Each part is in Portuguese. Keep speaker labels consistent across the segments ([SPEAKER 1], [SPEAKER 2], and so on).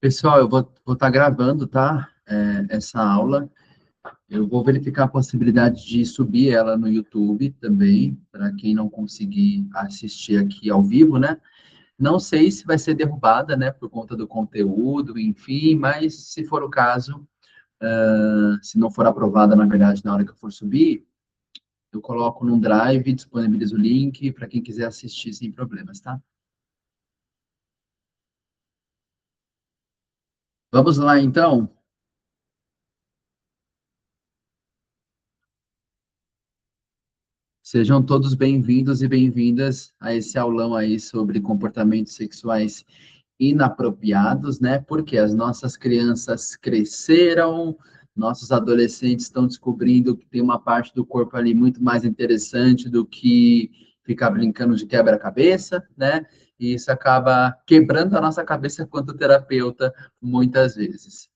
[SPEAKER 1] Pessoal, eu vou estar gravando, tá? Essa aula. Eu vou verificar a possibilidade de subir ela no YouTube também, para quem não conseguir assistir aqui ao vivo, né? Não sei se vai ser derrubada, né, por conta do conteúdo, enfim, mas se for o caso, se não for aprovada, na verdade, na hora que eu for subir, eu coloco num drive, disponibilizo o link para quem quiser assistir sem problemas, tá? Vamos lá, então. Sejam todos bem-vindos e bem-vindas a esse aulão aí sobre comportamentos sexuais inapropriados, né? Porque as nossas crianças cresceram, nossos adolescentes estão descobrindo que tem uma parte do corpo ali muito mais interessante do que ficar brincando de quebra-cabeça, né? E isso acaba quebrando a nossa cabeça quanto terapeuta muitas vezes.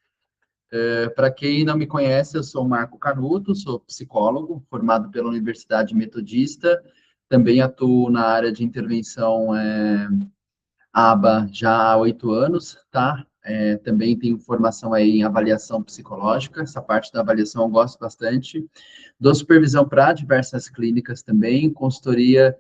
[SPEAKER 1] Para quem não me conhece, eu sou Marco Canuto, sou psicólogo, formado pela Universidade Metodista, também atuo na área de intervenção ABA já há 8 anos, tá? Também tenho formação aí em avaliação psicológica, essa parte da avaliação eu gosto bastante. Dou supervisão para diversas clínicas também, consultoria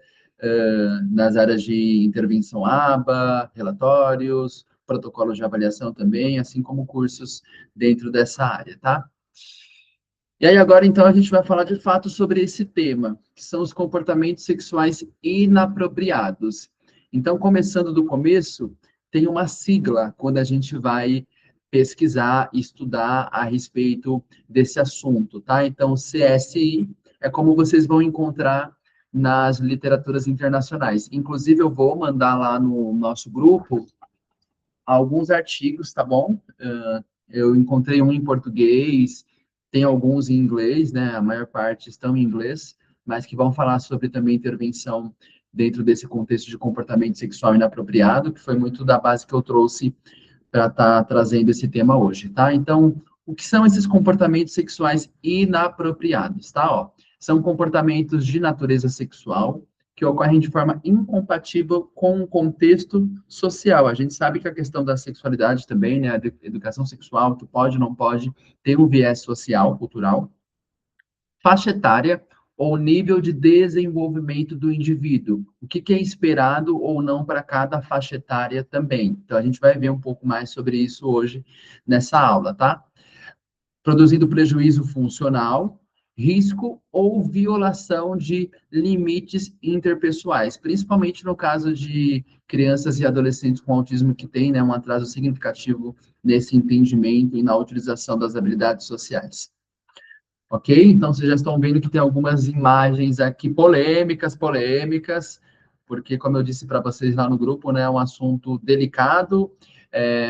[SPEAKER 1] nas áreas de intervenção ABA, relatórios, protocolos de avaliação também, assim como cursos dentro dessa área, tá? E aí agora, então, a gente vai falar de fato sobre esse tema, que são os comportamentos sexuais inapropriados. Então, começando do começo, tem uma sigla quando a gente vai pesquisar e estudar a respeito desse assunto, tá? Então, CSI é como vocês vão encontrar nas literaturas internacionais. Inclusive, eu vou mandar lá no nosso grupo alguns artigos, tá bom? Eu encontrei um em português, tem alguns em inglês, né? A maior parte estão em inglês, mas que vão falar sobre também intervenção dentro desse contexto de comportamento sexual inapropriado, que foi muito da base que eu trouxe para estar trazendo esse tema hoje, tá? Então, o que são esses comportamentos sexuais inapropriados, tá? Ó, são comportamentos de natureza sexual que ocorrem de forma incompatível com o contexto social. A gente sabe que a questão da sexualidade também, né, a educação sexual, que pode ou não pode, tem um viés social, cultural, faixa etária ou nível de desenvolvimento do indivíduo. O que é esperado ou não para cada faixa etária também. Então, a gente vai ver um pouco mais sobre isso hoje nessa aula, tá? Produzindo prejuízo funcional, risco ou violação de limites interpessoais, principalmente no caso de crianças e adolescentes com autismo que têm, né, um atraso significativo nesse entendimento e na utilização das habilidades sociais. Ok? Então, vocês já estão vendo que tem algumas imagens aqui polêmicas, porque, como eu disse para vocês lá no grupo, né, é um assunto delicado,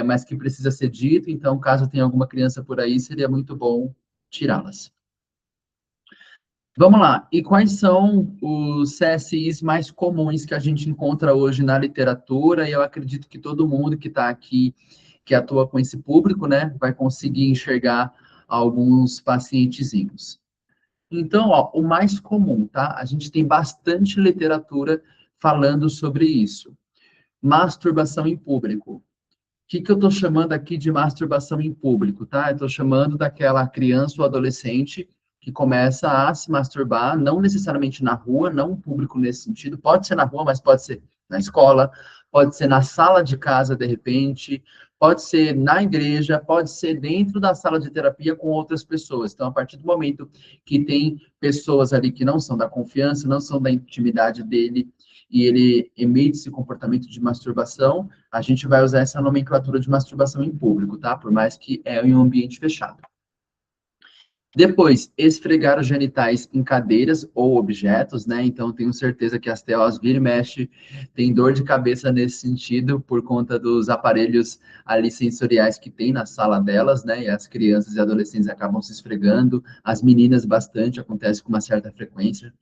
[SPEAKER 1] mas que precisa ser dito. Então, caso tenha alguma criança por aí, seria muito bom tirá-las. Vamos lá. E quais são os CSIs mais comuns que a gente encontra hoje na literatura? E eu acredito que todo mundo que está aqui, que atua com esse público, né, vai conseguir enxergar alguns pacientezinhos. Então, ó, o mais comum, tá? A gente tem bastante literatura falando sobre isso. Masturbação em público. O que eu estou chamando aqui de masturbação em público, tá? Eu estou chamando daquela criança ou adolescente que começa a se masturbar, não necessariamente na rua, não público nesse sentido, pode ser na rua, mas pode ser na escola, pode ser na sala de casa, de repente, pode ser na igreja, pode ser dentro da sala de terapia com outras pessoas. Então, a partir do momento que tem pessoas ali que não são da confiança, não são da intimidade dele, e ele emite esse comportamento de masturbação, a gente vai usar essa nomenclatura de masturbação em público, tá? Por mais que é em um ambiente fechado. Depois, esfregar os genitais em cadeiras ou objetos, né? Então, tenho certeza que as TOs vira e mexe, tem dor de cabeça nesse sentido, por conta dos aparelhos ali sensoriais que tem na sala delas, né? E as crianças e adolescentes acabam se esfregando, as meninas bastante, acontece com uma certa frequência.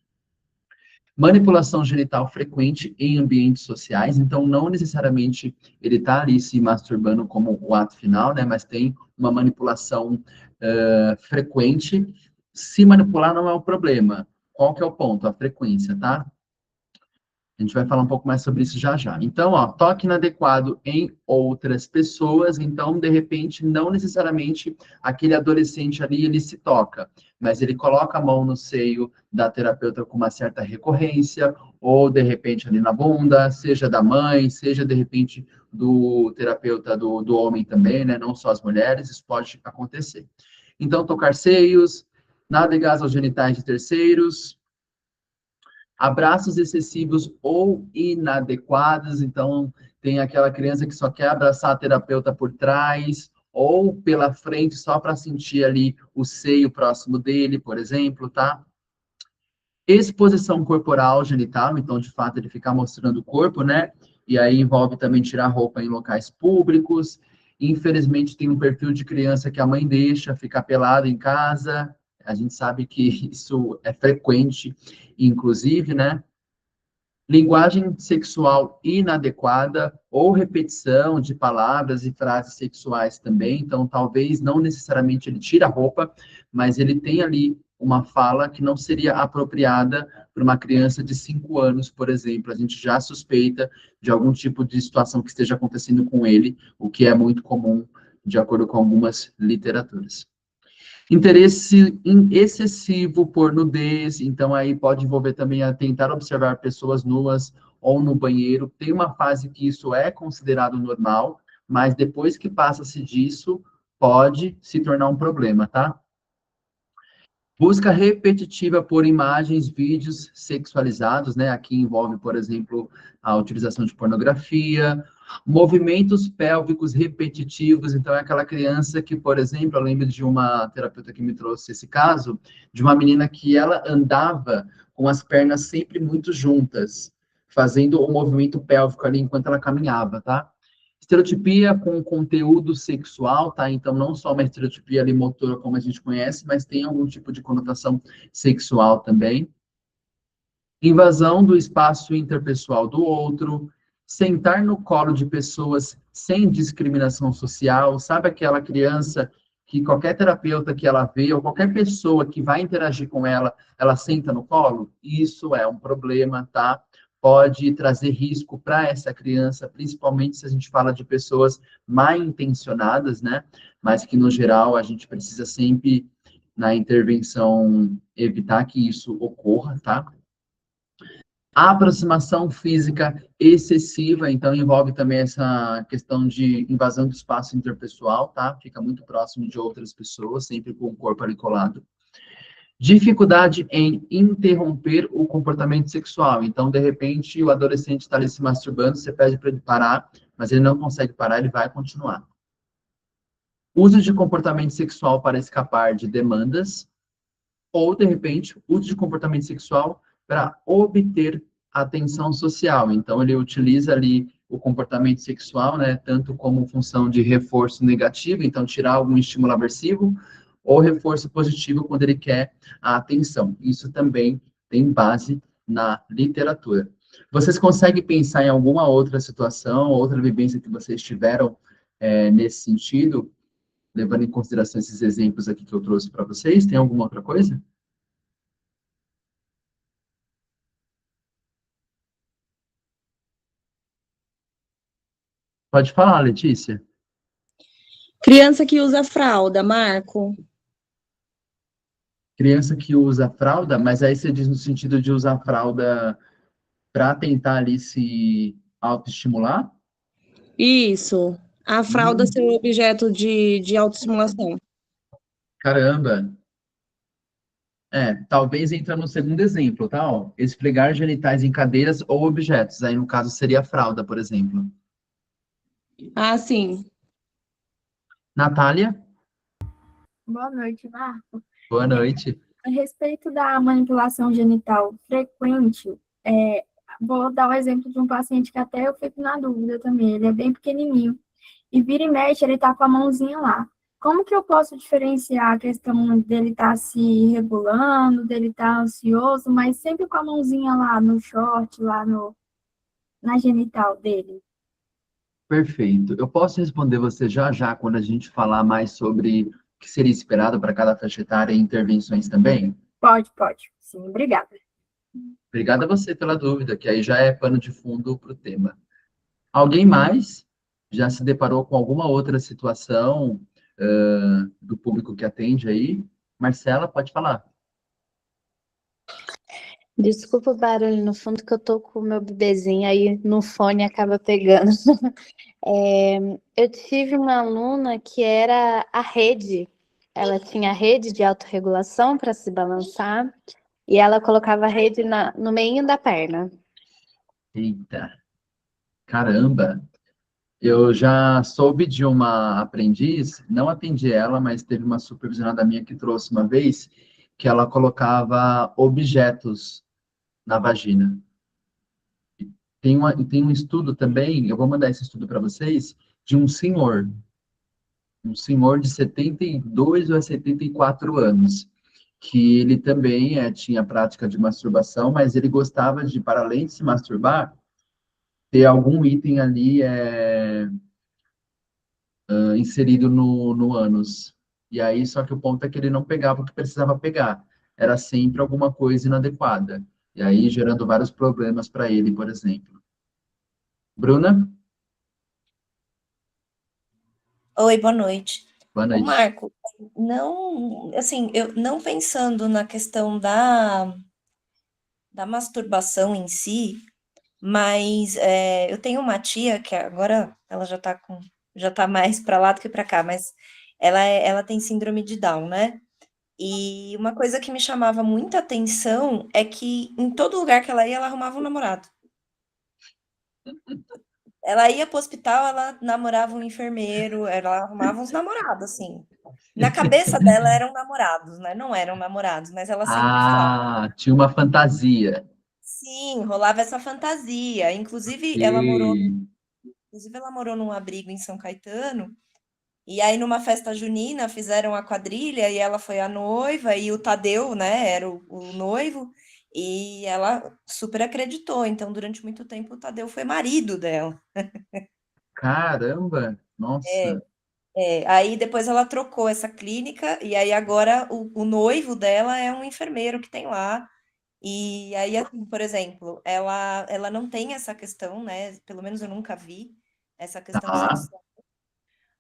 [SPEAKER 1] Manipulação genital frequente em ambientes sociais, então não necessariamente ele está ali se masturbando como o ato final, né? Mas tem uma manipulação frequente. Se manipular não é o problema. Qual que é o ponto? A frequência, tá? A gente vai falar um pouco mais sobre isso já já. Então, ó, toque inadequado em outras pessoas. Então, de repente, não necessariamente aquele adolescente ali, ele se toca, mas ele coloca a mão no seio da terapeuta com uma certa recorrência, ou de repente ali na bunda, seja da mãe, seja de repente do terapeuta do homem também, né? Não só as mulheres, isso pode acontecer. Então, tocar seios, navegar aos genitais de terceiros, abraços excessivos ou inadequados, então tem aquela criança que só quer abraçar a terapeuta por trás ou pela frente só para sentir ali o seio próximo dele, por exemplo, tá? Exposição corporal genital, então de fato ele ficar mostrando o corpo, né? E aí envolve também tirar roupa em locais públicos. Infelizmente tem um perfil de criança que a mãe deixa ficar pelado em casa. A gente sabe que isso é frequente, inclusive, né? Linguagem sexual inadequada ou repetição de palavras e frases sexuais também. Então, talvez não necessariamente ele tira a roupa, mas ele tem ali uma fala que não seria apropriada para uma criança de 5 anos, por exemplo. A gente já suspeita de algum tipo de situação que esteja acontecendo com ele, o que é muito comum, de acordo com algumas literaturas. Interesse excessivo por nudez, então aí pode envolver também a tentar observar pessoas nuas ou no banheiro. Tem uma fase que isso é considerado normal, mas depois que passa-se disso, pode se tornar um problema, tá? Busca repetitiva por imagens, vídeos sexualizados, né? Aqui envolve, por exemplo, a utilização de pornografia, movimentos pélvicos repetitivos. Então, é aquela criança que, por exemplo, eu lembro de uma terapeuta que me trouxe esse caso, de uma menina que ela andava com as pernas sempre muito juntas, fazendo o movimento pélvico ali enquanto ela caminhava, tá? Estereotipia com conteúdo sexual, tá? Então, não só uma estereotipia ali motora como a gente conhece, mas tem algum tipo de conotação sexual também. Invasão do espaço interpessoal do outro, sentar no colo de pessoas sem discriminação social, sabe aquela criança que qualquer terapeuta que ela vê, ou qualquer pessoa que vai interagir com ela, ela senta no colo? Isso é um problema, tá? Pode trazer risco para essa criança, principalmente se a gente fala de pessoas mal intencionadas, né? Mas que, no geral, a gente precisa sempre, na intervenção, evitar que isso ocorra, tá? A aproximação física excessiva, então envolve também essa questão de invasão do espaço interpessoal, tá? Fica muito próximo de outras pessoas, sempre com o corpo ali colado. Dificuldade em interromper o comportamento sexual. Então, de repente, o adolescente está ali se masturbando, você pede para ele parar, mas ele não consegue parar, ele vai continuar. Uso de comportamento sexual para escapar de demandas, ou, de repente, uso de comportamento sexual para obter atenção social. Então, ele utiliza ali o comportamento sexual, né, tanto como função de reforço negativo, então tirar algum estímulo aversivo, ou reforço positivo quando ele quer a atenção. Isso também tem base na literatura. Vocês conseguem pensar em alguma outra situação, outra vivência que vocês tiveram nesse sentido, levando em consideração esses exemplos aqui que eu trouxe para vocês? Tem alguma outra coisa? Pode falar, Letícia.
[SPEAKER 2] Criança que usa fralda, Marco.
[SPEAKER 1] Criança que usa fralda, mas aí você diz no sentido de usar fralda para tentar ali se autoestimular?
[SPEAKER 2] Isso. A fralda ser um objeto de autoestimulação.
[SPEAKER 1] Caramba. Talvez entra no segundo exemplo, tá? Ó, esfregar genitais em cadeiras ou objetos. Aí, no caso, seria a fralda, por exemplo.
[SPEAKER 2] Ah, sim.
[SPEAKER 1] Natália,
[SPEAKER 3] Boa noite, Marco.
[SPEAKER 1] boa noite.
[SPEAKER 3] A respeito da manipulação genital frequente, vou dar o exemplo de um paciente que até eu fico na dúvida também. Ele é bem pequenininho e vira e mexe, ele tá com a mãozinha lá. Como que eu posso diferenciar a questão dele estar se regulando, dele estar ansioso, mas sempre com a mãozinha lá no short, lá na genital dele?
[SPEAKER 1] Perfeito. Eu posso responder você já já quando a gente falar mais sobre o que seria esperado para cada faixa etária e intervenções também?
[SPEAKER 3] Pode. Sim, obrigada.
[SPEAKER 1] Obrigado a você pela dúvida, que aí já é pano de fundo para o tema. Alguém mais já se deparou com alguma outra situação do público que atende aí? Marcela, pode falar.
[SPEAKER 4] Desculpa o barulho no fundo, que eu tô com o meu bebezinho aí no fone acaba pegando. Eu tive uma aluna que era a rede, ela tinha a rede de autorregulação para se balançar e ela colocava a rede no meio da perna.
[SPEAKER 1] Eita, caramba! Eu já soube de uma aprendiz, não atendi ela, mas teve uma supervisionada minha que trouxe uma vez, que ela colocava objetos na vagina. Tem um estudo também, eu vou mandar esse estudo para vocês, de um senhor de 72 ou 74 anos, que ele também tinha prática de masturbação, mas ele gostava de, para além de se masturbar, ter algum item ali inserido no ânus. E aí, só que o ponto é que ele não pegava o que precisava pegar. Era sempre alguma coisa inadequada. E aí, gerando vários problemas para ele, por exemplo. Bruna?
[SPEAKER 5] Oi, boa noite.
[SPEAKER 1] Boa
[SPEAKER 5] Ô,
[SPEAKER 1] noite.
[SPEAKER 5] Marco, não, assim, eu não pensando na questão da masturbação em si, mas eu tenho uma tia que agora ela já tá mais para lá do que para cá, mas ela tem síndrome de Down, né? E uma coisa que me chamava muita atenção é que em todo lugar que ela ia, ela arrumava um namorado. Ela ia para o hospital, ela namorava um enfermeiro, ela arrumava uns namorados, assim. Na cabeça dela eram namorados, né? Não eram namorados, mas ela sempre falava.
[SPEAKER 1] Ah, tinha uma fantasia.
[SPEAKER 5] Sim, rolava essa fantasia.
[SPEAKER 1] E...
[SPEAKER 5] Inclusive ela morou num abrigo em São Caetano, e aí numa festa junina fizeram a quadrilha e ela foi a noiva e o Tadeu, né, era o noivo, e ela super acreditou. Então, durante muito tempo, o Tadeu foi marido dela.
[SPEAKER 1] Caramba! Nossa!
[SPEAKER 5] Aí depois ela trocou essa clínica, e aí agora o noivo dela é um enfermeiro que tem lá. E aí, assim, por exemplo, ela não tem essa questão, né? Pelo menos eu nunca vi essa questão
[SPEAKER 1] Tá.
[SPEAKER 5] sexual,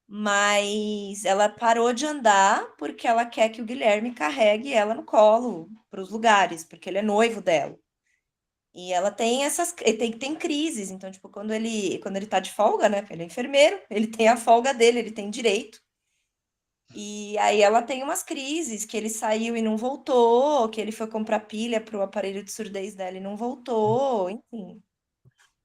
[SPEAKER 5] mas ela parou de andar porque ela quer que o Guilherme carregue ela no colo para os lugares, porque ele é noivo dela. E ela tem tem crises, então, tipo, quando ele tá de folga, né? Ele é enfermeiro, ele tem a folga dele, ele tem direito. E aí ela tem umas crises, que ele saiu e não voltou, que ele foi comprar pilha para o aparelho de surdez dela e não voltou, enfim.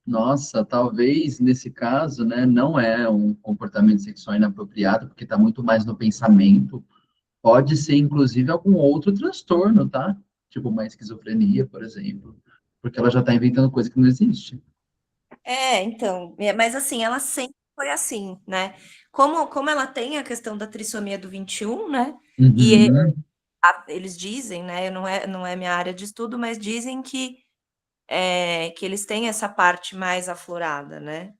[SPEAKER 1] Nossa, talvez nesse caso, né, não é um comportamento sexual inapropriado, porque está muito mais no pensamento. Pode ser, inclusive, algum outro transtorno, tá? Tipo uma esquizofrenia, por exemplo, porque ela já está inventando coisa que não existe.
[SPEAKER 5] Então, mas assim, ela sempre foi assim, né? Como ela tem a questão da trissomia do 21, né? E
[SPEAKER 1] Uhum.
[SPEAKER 5] eles dizem, né? Não é minha área de estudo, mas dizem que eles têm essa parte mais aflorada, né?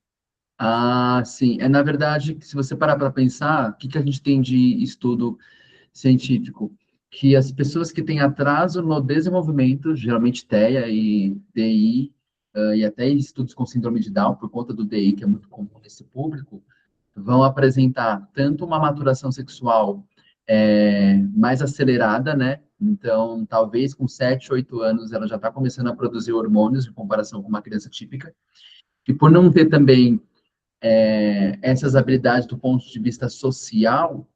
[SPEAKER 1] Ah, sim. Na verdade, se você parar para pensar, o que que a gente tem de estudo científico? Que as pessoas que têm atraso no desenvolvimento, geralmente TEA e DI, e até estudos com síndrome de Down, por conta do DI, que é muito comum nesse público, vão apresentar tanto uma maturação sexual mais acelerada, né? Então, talvez com 7, 8 anos ela já está começando a produzir hormônios em comparação com uma criança típica. E por não ter também essas habilidades do ponto de vista social,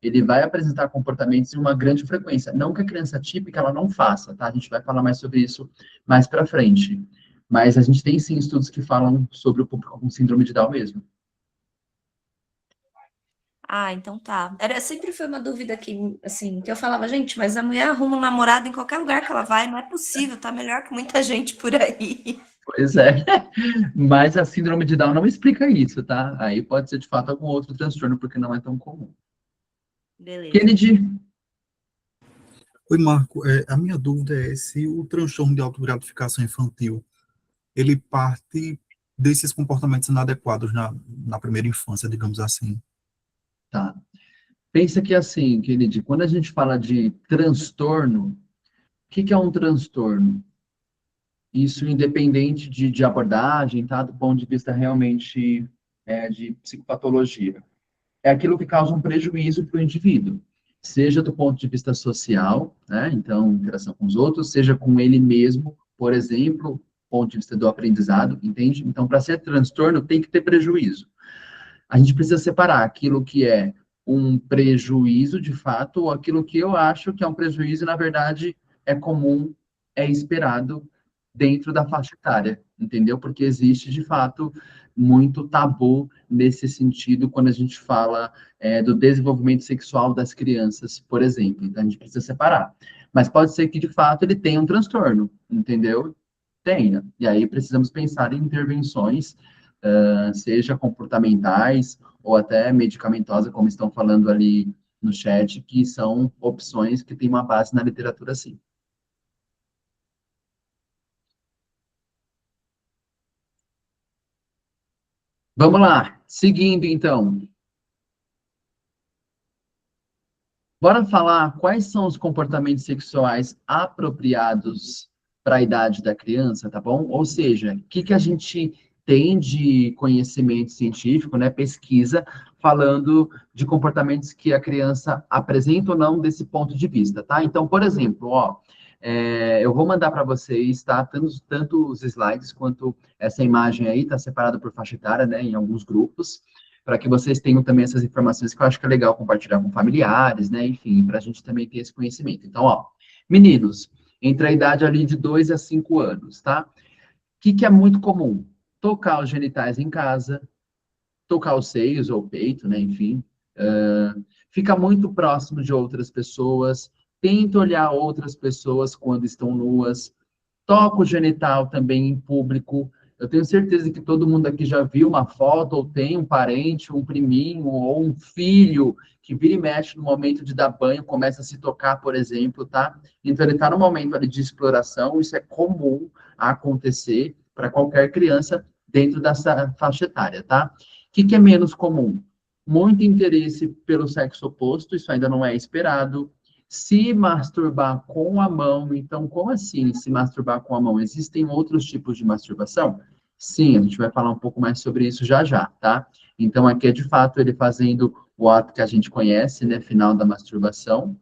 [SPEAKER 1] ele vai apresentar comportamentos em uma grande frequência. Não que a criança típica ela não faça, tá? A gente vai falar mais sobre isso mais para frente. Mas a gente tem sim estudos que falam sobre o público com síndrome de Down mesmo.
[SPEAKER 5] Ah, então tá. Sempre foi uma dúvida que, assim, que eu falava, gente, mas a mulher arruma um namorado em qualquer lugar que ela vai, não é possível, tá melhor que muita gente por aí.
[SPEAKER 1] Pois é. Mas a síndrome de Down não explica isso, tá? Aí pode ser de fato algum outro transtorno, porque não é tão comum.
[SPEAKER 5] Beleza.
[SPEAKER 1] Kennedy,
[SPEAKER 6] Oi, Marco. A minha dúvida é se o transtorno de autogratificação infantil, ele parte desses comportamentos inadequados na primeira infância, digamos assim.
[SPEAKER 1] tá. Pensa que assim, Kennedy, quando a gente fala de transtorno, o que que é um transtorno? isso independente de abordagem, tá? Do ponto de vista realmente de psicopatologia. É aquilo que causa um prejuízo para o indivíduo, seja do ponto de vista social, né? Então, interação com os outros, seja com ele mesmo, por exemplo, ponto de vista do aprendizado, entende? Então, para ser transtorno, tem que ter prejuízo. A gente precisa separar aquilo que é um prejuízo, de fato, ou aquilo que eu acho que é um prejuízo, e, na verdade, é comum, é esperado dentro da faixa etária, entendeu? Porque existe, de fato, muito tabu nesse sentido quando a gente fala do desenvolvimento sexual das crianças, por exemplo. Então, a gente precisa separar. Mas pode ser que, de fato, ele tenha um transtorno, entendeu? Tenha. E aí precisamos pensar em intervenções, seja comportamentais ou até medicamentosas, como estão falando ali no chat, que são opções que têm uma base na literatura, sim. Vamos lá, seguindo então. Bora falar quais são os comportamentos sexuais apropriados para a idade da criança, tá bom? Ou seja, o que a gente tem de conhecimento científico, né, pesquisa, falando de comportamentos que a criança apresenta ou não desse ponto de vista, tá? Então, por exemplo, ó, eu vou mandar para vocês, tá? Tanto os slides quanto essa imagem aí, tá separada por faixa etária, né, em alguns grupos, para que vocês tenham também essas informações que eu acho que é legal compartilhar com familiares, né? Enfim, para a gente também ter esse conhecimento. Então, ó, meninos, entre a idade ali de 2 a 5 anos, tá? O que é muito comum? Tocar os genitais em casa, tocar os seios ou o peito, né? Enfim, fica muito próximo de outras pessoas, tenta olhar outras pessoas quando estão nuas, toca o genital também em público. Eu tenho certeza que todo mundo aqui já viu uma foto, ou tem um parente, um priminho, ou um filho que vira e mexe no momento de dar banho, começa a se tocar, por exemplo, tá? Então, ele está no momento ali de exploração, isso é comum a acontecer para qualquer criança dentro dessa faixa etária, tá? O que é menos comum? Muito interesse pelo sexo oposto, isso ainda não é esperado. Se masturbar com a mão, então, como assim se masturbar com a mão? Existem outros tipos de masturbação? Sim, a gente vai falar um pouco mais sobre isso já já, tá? Então, aqui é de fato ele fazendo o ato que a gente conhece, né? Final da masturbação.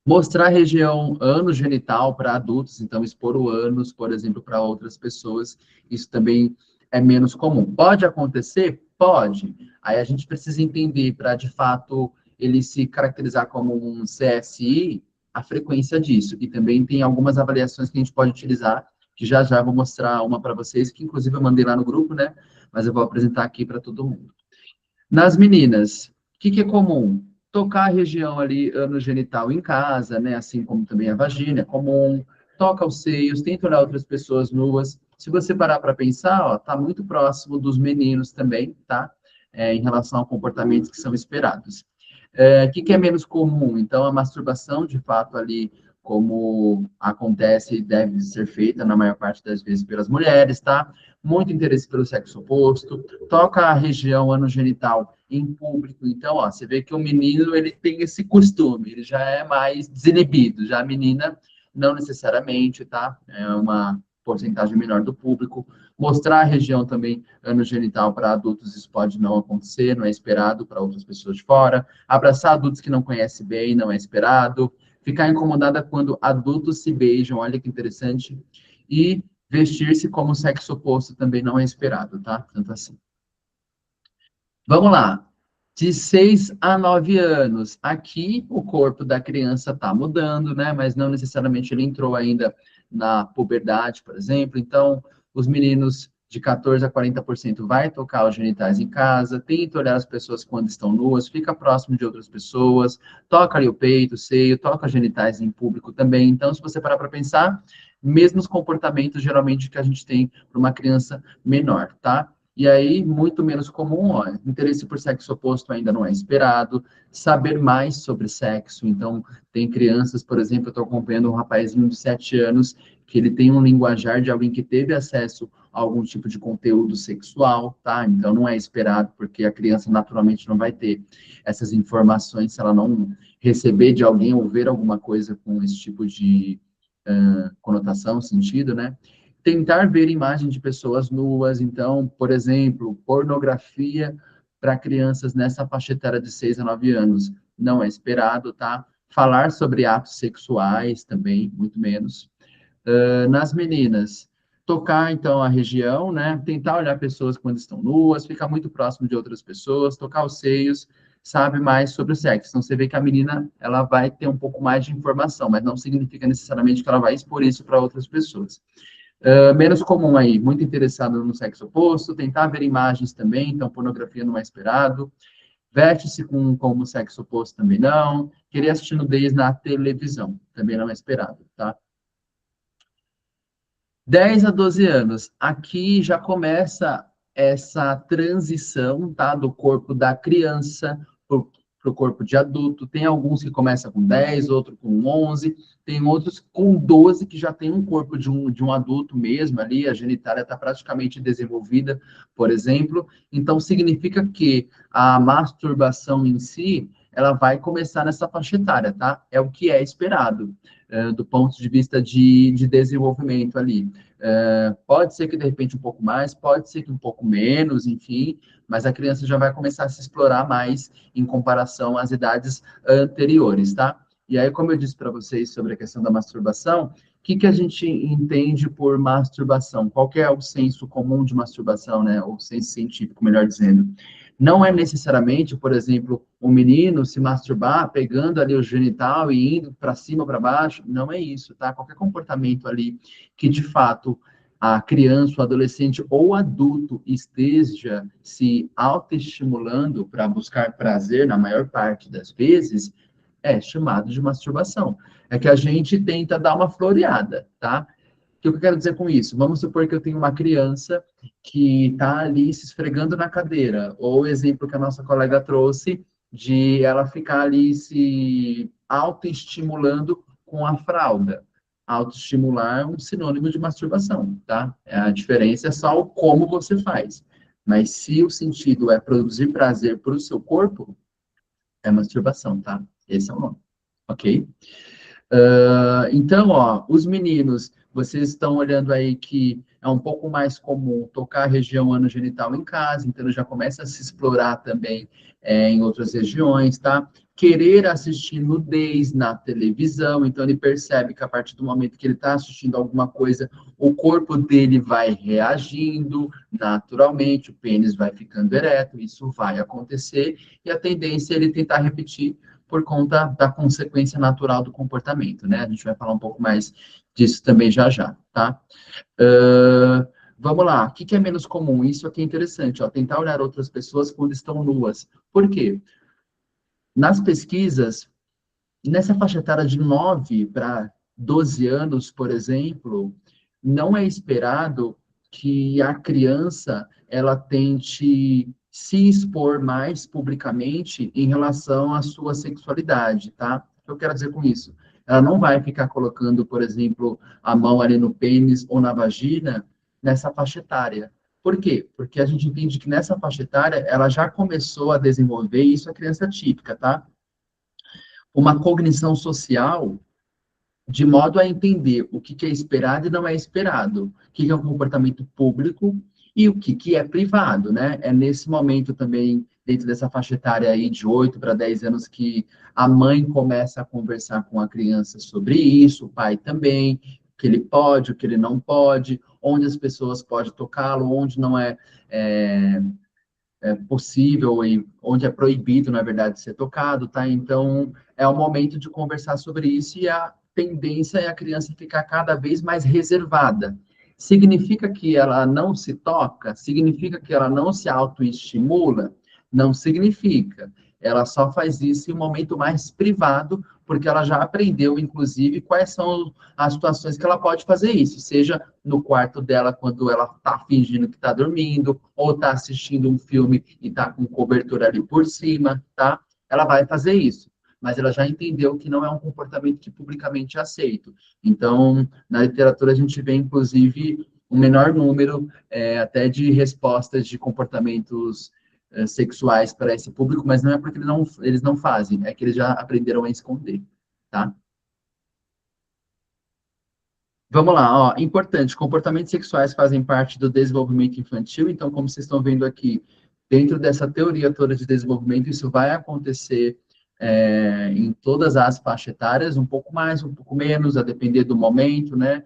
[SPEAKER 1] Mostrar a região ânus genital para adultos, então expor o ânus, por exemplo, para outras pessoas, isso também é menos comum. Pode acontecer? Pode. Aí a gente precisa entender para, de fato, ele se caracterizar como um CSI, a frequência disso. E também tem algumas avaliações que a gente pode utilizar, que já já vou mostrar uma para vocês, que inclusive eu mandei lá no grupo, né? Mas eu vou apresentar aqui para todo mundo. Nas meninas, o que é comum? Tocar a região ali anogenital em casa, né? Assim como também a vagina, é comum. Toca os seios, tenta olhar outras pessoas nuas. Se você parar para pensar, ó, tá muito próximo dos meninos também, tá? Em relação a comportamentos que são esperados. O que é menos comum? Então, a masturbação, de fato, ali, como acontece e deve ser feita na maior parte das vezes pelas mulheres, tá? Muito interesse pelo sexo oposto, toca a região anogenital em público. Então, ó, você vê que o menino, ele tem esse costume, ele já é mais desinibido, já a menina, não necessariamente, tá? É uma porcentagem menor do público. Mostrar a região também anogenital para adultos, isso pode não acontecer, não é esperado para outras pessoas de fora. Abraçar adultos que não conhece bem, não é esperado. Ficar incomodada quando adultos se beijam, olha que interessante. E vestir-se como sexo oposto também não é esperado, tá? Tanto assim. Vamos lá. De 6 a 9 anos. Aqui o corpo da criança está mudando, né? Mas não necessariamente ele entrou ainda na puberdade, por exemplo. Então, os meninos de 14 a 40% vai tocar os genitais em casa, tenta olhar as pessoas quando estão nuas, fica próximo de outras pessoas, toca ali o peito, o seio, toca os genitais em público também. Então, se você parar para pensar, mesmos comportamentos geralmente que a gente tem para uma criança menor, tá? E aí, muito menos comum, ó, interesse por sexo oposto ainda não é esperado, saber mais sobre sexo. Então, tem crianças, por exemplo, eu estou acompanhando um rapazinho de 7 anos, que ele tem um linguajar de alguém que teve acesso a algum tipo de conteúdo sexual, tá? Então, não é esperado, porque a criança naturalmente não vai ter essas informações se ela não receber de alguém ou ver alguma coisa com esse tipo de conotação, sentido, né? Tentar ver imagem de pessoas nuas, então, por exemplo, pornografia para crianças nessa faixa etária de 6 a 9 anos, não é esperado, tá? Falar sobre atos sexuais também, muito menos. Nas meninas, tocar, então, a região, né? Tentar olhar pessoas quando estão nuas, ficar muito próximo de outras pessoas, tocar os seios, sabe mais sobre o sexo. Então, você vê que a menina, ela vai ter um pouco mais de informação, mas não significa necessariamente que ela vai expor isso para outras pessoas. Menos comum aí, muito interessado no sexo oposto, tentar ver imagens também, então pornografia não é esperado, veste-se como sexo oposto também não, querer assistir nudez na televisão, também não é esperado, tá? 10 a 12 anos, aqui já começa essa transição, tá, do corpo da criança para o corpo de adulto. Tem alguns que começam com 10, outros com 11, tem outros com 12 que já tem um corpo de um adulto mesmo ali, a genitália está praticamente desenvolvida, por exemplo. Então, significa que a masturbação em si, ela vai começar nessa faixa etária, tá? É o que é esperado, do ponto de vista de desenvolvimento ali. Pode ser que de repente um pouco mais, pode ser que um pouco menos, enfim, mas a criança já vai começar a se explorar mais em comparação às idades anteriores, tá? E aí, como eu disse para vocês sobre a questão da masturbação, o que a gente entende por masturbação? Qual que é o senso comum de masturbação, né? O senso científico, melhor dizendo. Não é necessariamente, por exemplo, um menino se masturbar, pegando ali o genital e indo para cima, para baixo. Não é isso, tá? Qualquer comportamento ali que, de fato, a criança, o adolescente ou o adulto esteja se autoestimulando para buscar prazer, na maior parte das vezes, é chamado de masturbação. É que a gente tenta dar uma floreada, tá? O que eu quero dizer com isso? Vamos supor que eu tenho uma criança que está ali se esfregando na cadeira, ou o exemplo que a nossa colega trouxe, de ela ficar ali se autoestimulando com a fralda. Autoestimular é um sinônimo de masturbação, tá? A diferença é só o como você faz. Mas se o sentido é produzir prazer para o seu corpo, é masturbação, tá? Esse é o nome, ok? Então, ó, os meninos, vocês estão olhando aí que é um pouco mais comum tocar a região anogenital em casa, então ele já começa a se explorar também em outras regiões, tá? Querer assistir nudez na televisão, então ele percebe que a partir do momento que ele está assistindo alguma coisa, o corpo dele vai reagindo naturalmente, o pênis vai ficando ereto, isso vai acontecer, e a tendência é ele tentar repetir por conta da consequência natural do comportamento, né? A gente vai falar um pouco mais disso também já já, tá? Vamos lá, o que é menos comum? Isso aqui é interessante, ó, tentar olhar outras pessoas quando estão nuas. Por quê? Nas pesquisas, nessa faixa etária de 9 para 12 anos, por exemplo, não é esperado que a criança ela tente se expor mais publicamente em relação à sua sexualidade, tá? O que eu quero dizer com isso? Ela não vai ficar colocando, por exemplo, a mão ali no pênis ou na vagina nessa faixa etária. Por quê? Porque a gente entende que nessa faixa etária ela já começou a desenvolver, isso é criança típica, tá? Uma cognição social de modo a entender o que é esperado e não é esperado, o que é um comportamento público e o que é privado, né? É nesse momento também, dentro dessa faixa etária aí de 8 para 10 anos, que a mãe começa a conversar com a criança sobre isso, o pai também, o que ele pode, o que ele não pode, onde as pessoas podem tocá-lo, onde não é possível e onde é proibido, na verdade, ser tocado, tá? Então, é o momento de conversar sobre isso e a tendência é a criança ficar cada vez mais reservada. Significa que ela não se toca? Significa que ela não se autoestimula? Não significa. Ela só faz isso em um momento mais privado, porque ela já aprendeu, inclusive, quais são as situações que ela pode fazer isso, seja no quarto dela, quando ela está fingindo que está dormindo, ou está assistindo um filme e está com cobertura ali por cima, tá? Ela vai fazer isso, mas ela já entendeu que não é um comportamento que publicamente é aceito. Então, na literatura, a gente vê, inclusive, um menor número até de respostas de comportamentos sexuais para esse público, mas não é porque eles não fazem, é que eles já aprenderam a esconder, tá? Vamos lá, ó, importante, comportamentos sexuais fazem parte do desenvolvimento infantil, então, como vocês estão vendo aqui, dentro dessa teoria toda de desenvolvimento, isso vai acontecer em todas as faixas etárias, um pouco mais, um pouco menos, a depender do momento, né?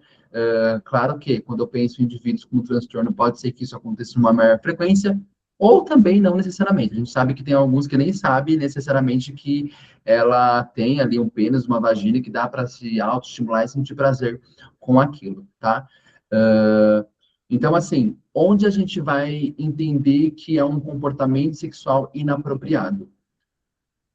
[SPEAKER 1] Claro que, quando eu penso em indivíduos com transtorno, pode ser que isso aconteça numa maior frequência, ou também não necessariamente. A gente sabe que tem alguns que nem sabem necessariamente que ela tem ali um pênis, uma vagina, que dá para se autoestimular e sentir prazer com aquilo, tá? Então, assim, onde a gente vai entender que é um comportamento sexual inapropriado?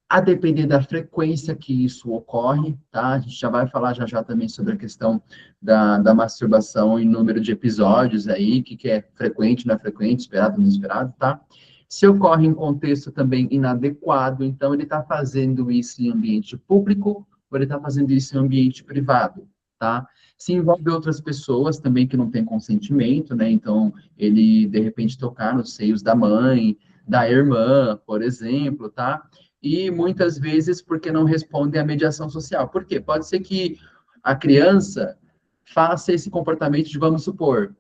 [SPEAKER 1] A depender da frequência que isso ocorre, tá? A gente já vai falar já também sobre a questão da masturbação em número de episódios aí, que é frequente, não é frequente, esperado, não esperado, tá? Se ocorre em contexto também inadequado, então ele está fazendo isso em ambiente público ou ele está fazendo isso em ambiente privado, tá? Se envolve outras pessoas também que não têm consentimento, né? Então, ele, de repente, tocar nos seios da mãe, da irmã, por exemplo, tá? E muitas vezes porque não respondem à mediação social. Por quê? Pode ser que a criança faça esse comportamento de, vamos supor,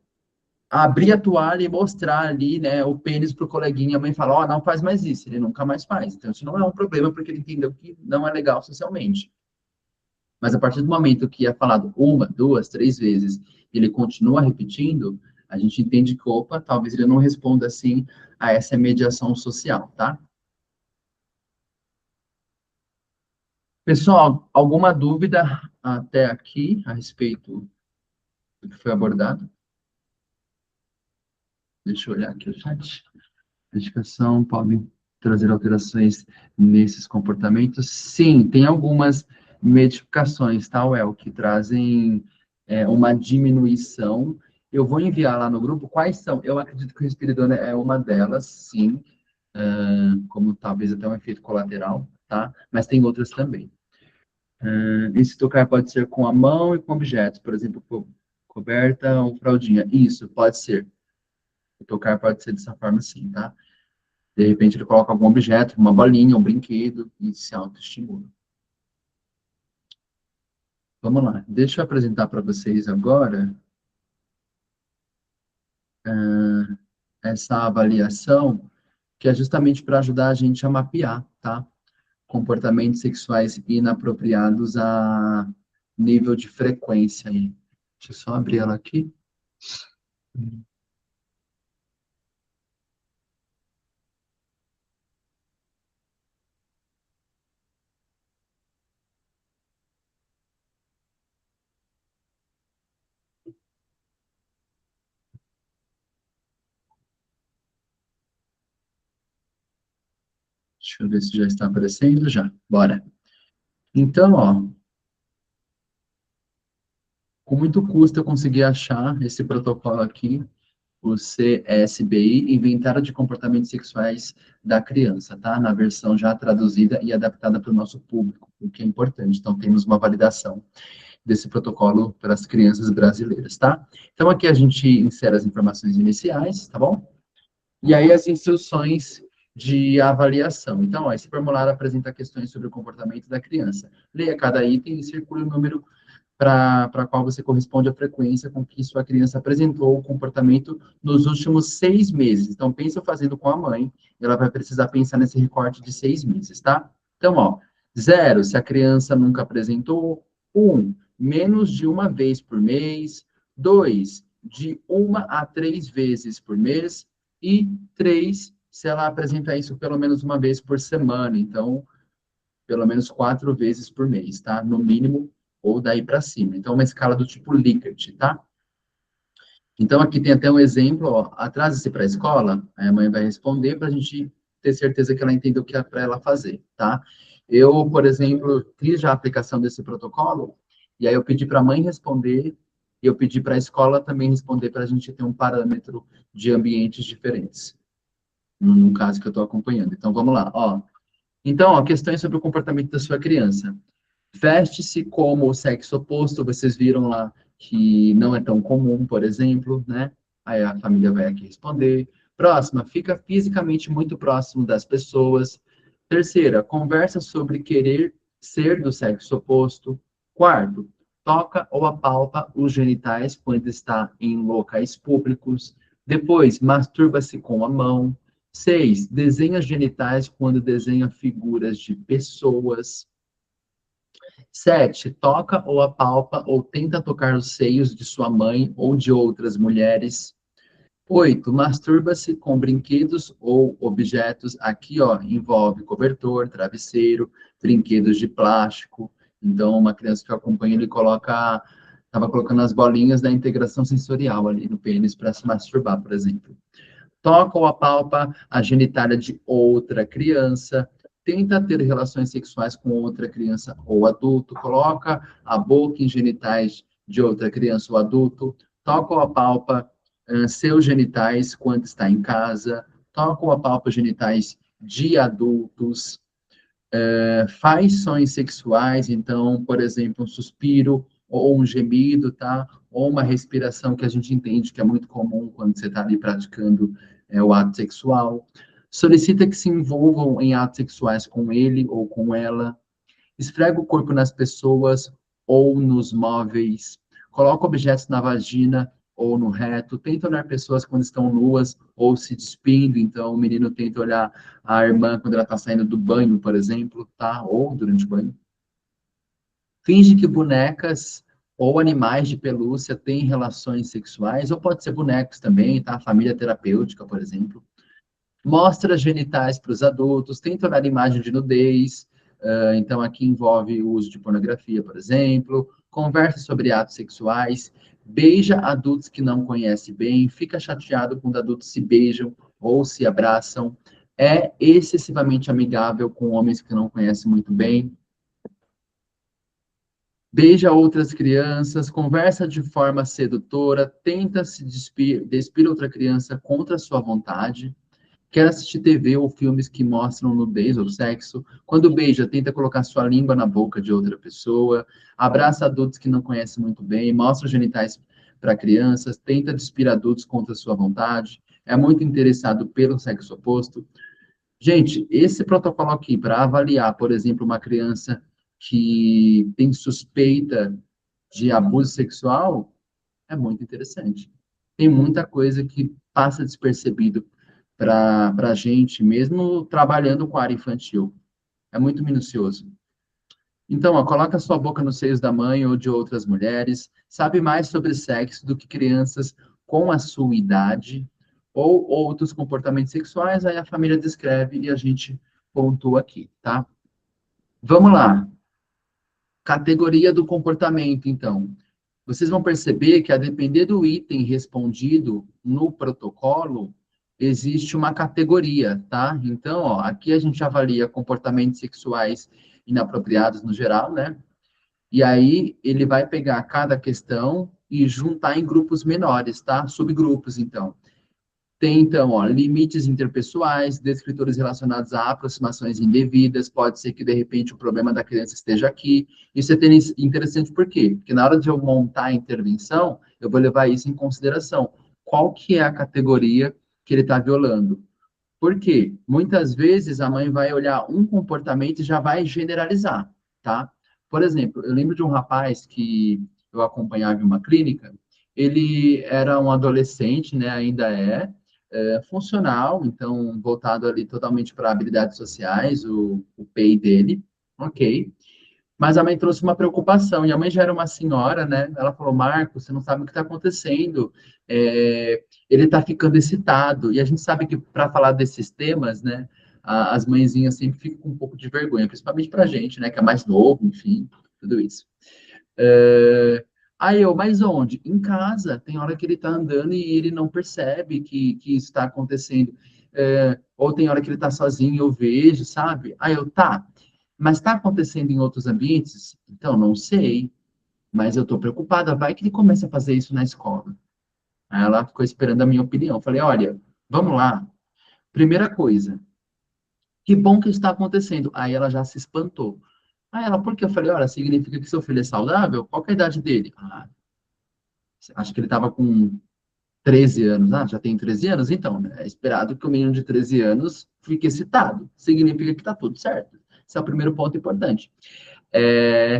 [SPEAKER 1] abrir a toalha e mostrar ali, né, o pênis para o coleguinha, a mãe fala, ó, não faz mais isso, ele nunca mais faz. Então, isso não é um problema, porque ele entendeu que não é legal socialmente. Mas a partir do momento que é falado uma, duas, três vezes, e ele continua repetindo, a gente entende que, opa, talvez ele não responda assim a essa mediação social, tá? Pessoal, alguma dúvida até aqui a respeito do que foi abordado? Deixa eu olhar aqui o chat. Medicação pode trazer alterações nesses comportamentos? Sim, tem algumas medicações, tá, Well, que trazem uma diminuição. Eu vou enviar lá no grupo quais são. Eu acredito que o risperidona é uma delas, sim, como talvez até um efeito colateral, tá? Mas tem outras também. Esse tocar pode ser com a mão e com objetos, por exemplo, coberta ou fraldinha. Isso, pode ser. O tocar pode ser dessa forma sim, tá? De repente ele coloca algum objeto, uma bolinha, um brinquedo, e se autoestimula. Vamos lá, deixa eu apresentar para vocês agora essa avaliação, que é justamente para ajudar a gente a mapear, tá? Comportamentos sexuais inapropriados a nível de frequência aí. Deixa eu só abrir ela aqui. Deixa eu ver se já está aparecendo. Já, bora. Então, ó, com muito custo eu consegui achar esse protocolo aqui, o CSBI, Inventário de Comportamentos Sexuais da Criança, tá? Na versão já traduzida e adaptada para o nosso público, o que é importante. Então, temos uma validação desse protocolo para as crianças brasileiras, tá? Então, aqui a gente insere as informações iniciais, tá bom? E aí as instruções de avaliação. Então, ó, esse formulário apresenta questões sobre o comportamento da criança. Leia cada item e circule o número para qual você corresponde à frequência com que sua criança apresentou o comportamento nos últimos 6 meses. Então, pensa fazendo com a mãe, ela vai precisar pensar nesse recorte de 6 meses, tá? Então, ó, 0, se a criança nunca apresentou. 1, menos de uma vez por mês. 2, de 1 a 3 vezes por mês. E 3, se ela apresenta isso pelo menos uma vez por semana. Então, pelo menos 4 vezes por mês, tá? No mínimo, ou daí para cima. Então, uma escala do tipo Likert, tá? Então, aqui tem até um exemplo, ó, atrasa-se para a escola, aí a mãe vai responder para a gente ter certeza que ela entendeu o que é para ela fazer, tá? Eu, por exemplo, fiz já a aplicação desse protocolo, e aí eu pedi para a mãe responder, e eu pedi para a escola também responder, para a gente ter um parâmetro de ambientes diferentes, no caso que eu estou acompanhando. Então, vamos lá, ó. Então, ó, questões sobre o comportamento da sua criança. Veste-se como o sexo oposto, vocês viram lá que não é tão comum, por exemplo, né? Aí a família vai aqui responder. Próxima, fica fisicamente muito próximo das pessoas. Terceira, conversa sobre querer ser do sexo oposto. Quarto, toca ou apalpa os genitais quando está em locais públicos. Depois, masturba-se com a mão. 6, desenha genitais quando desenha figuras de pessoas. 7, toca ou apalpa ou tenta tocar os seios de sua mãe ou de outras mulheres. 8, masturba-se com brinquedos ou objetos. Aqui, ó, envolve cobertor, travesseiro, brinquedos de plástico. Então, uma criança que eu acompanho, ele estava colocando as bolinhas da integração sensorial ali no pênis para se masturbar, por exemplo. Toca ou apalpa a genitália de outra criança. Tenta ter relações sexuais com outra criança ou adulto. Coloca a boca em genitais de outra criança ou adulto. Toca ou apalpa seus genitais quando está em casa, toca ou apalpa genitais de adultos, faz sonhos sexuais, então, por exemplo, um suspiro ou um gemido, tá? Ou uma respiração que a gente entende que é muito comum quando você está ali praticando o ato sexual. Solicita que se envolvam em atos sexuais com ele ou com ela. Esfrega o corpo nas pessoas ou nos móveis. Coloca objetos na vagina ou no reto, tenta olhar pessoas quando estão nuas ou se despindo, então o menino tenta olhar a irmã quando ela está saindo do banho, por exemplo, tá? Ou durante o banho. Finge que bonecas ou animais de pelúcia têm relações sexuais, ou pode ser bonecos também, tá? Família terapêutica, por exemplo. Mostra genitais para os adultos, tenta olhar imagem de nudez, então aqui envolve o uso de pornografia, por exemplo, conversa sobre atos sexuais, beija adultos que não conhece bem, fica chateado quando adultos se beijam ou se abraçam, é excessivamente amigável com homens que não conhece muito bem, beija outras crianças, conversa de forma sedutora, tenta se despir outra criança contra a sua vontade, quer assistir TV ou filmes que mostram nudez ou sexo. Quando beija, tenta colocar sua língua na boca de outra pessoa. Abraça adultos que não conhece muito bem. Mostra os genitais para crianças. Tenta despir adultos contra sua vontade. É muito interessado pelo sexo oposto. Gente, esse protocolo aqui, para avaliar, por exemplo, uma criança que tem suspeita de abuso sexual, é muito interessante. Tem muita coisa que passa despercebido para a gente, mesmo trabalhando com a área infantil. É muito minucioso. Então, ó, coloca sua boca nos seios da mãe ou de outras mulheres, sabe mais sobre sexo do que crianças com a sua idade, ou outros comportamentos sexuais, aí a família descreve e a gente pontua aqui, tá? Vamos lá. Categoria do comportamento, então. Vocês vão perceber que, a depender do item respondido no protocolo, existe uma categoria, tá? Então, ó, aqui a gente avalia comportamentos sexuais inapropriados no geral, né? E aí ele vai pegar cada questão e juntar em grupos menores, tá? Subgrupos, então. Tem, então, ó, limites interpessoais, descritores relacionados a aproximações indevidas, pode ser que, de repente, o problema da criança esteja aqui. Isso é interessante por quê? Porque na hora de eu montar a intervenção, eu vou levar isso em consideração. Qual que é a categoria que ele está violando? Por quê? Muitas vezes a mãe vai olhar um comportamento e já vai generalizar, tá? Por exemplo, eu lembro de um rapaz que eu acompanhava em uma clínica, ele era um adolescente, né, ainda funcional, então voltado ali totalmente para habilidades sociais, o PEI dele, ok. Mas a mãe trouxe uma preocupação, e a mãe já era uma senhora, né? Ela falou, Marcos, você não sabe o que está acontecendo, ele está ficando excitado, e a gente sabe que para falar desses temas, né, as mãezinhas sempre ficam com um pouco de vergonha, principalmente para a gente, né, que é mais novo, enfim, tudo isso. Aí eu, mas onde? Em casa. Tem hora que ele está andando e ele não percebe que isso está acontecendo. Ou tem hora que ele está sozinho e eu vejo, sabe? Aí eu, tá. Mas está acontecendo em outros ambientes? Então, não sei. Mas eu estou preocupada. Vai que ele começa a fazer isso na escola. Aí ela ficou esperando a minha opinião. Eu falei, olha, vamos lá. Primeira coisa. Que bom que isso está acontecendo. Aí ela já se espantou. Aí ela, por quê? Eu falei, olha, significa que seu filho é saudável? Qual que é a idade dele? Acho que ele estava com 13 anos. Já tem 13 anos? Então, né? É esperado que o menino de 13 anos fique excitado. Significa que está tudo certo. Esse é o primeiro ponto importante.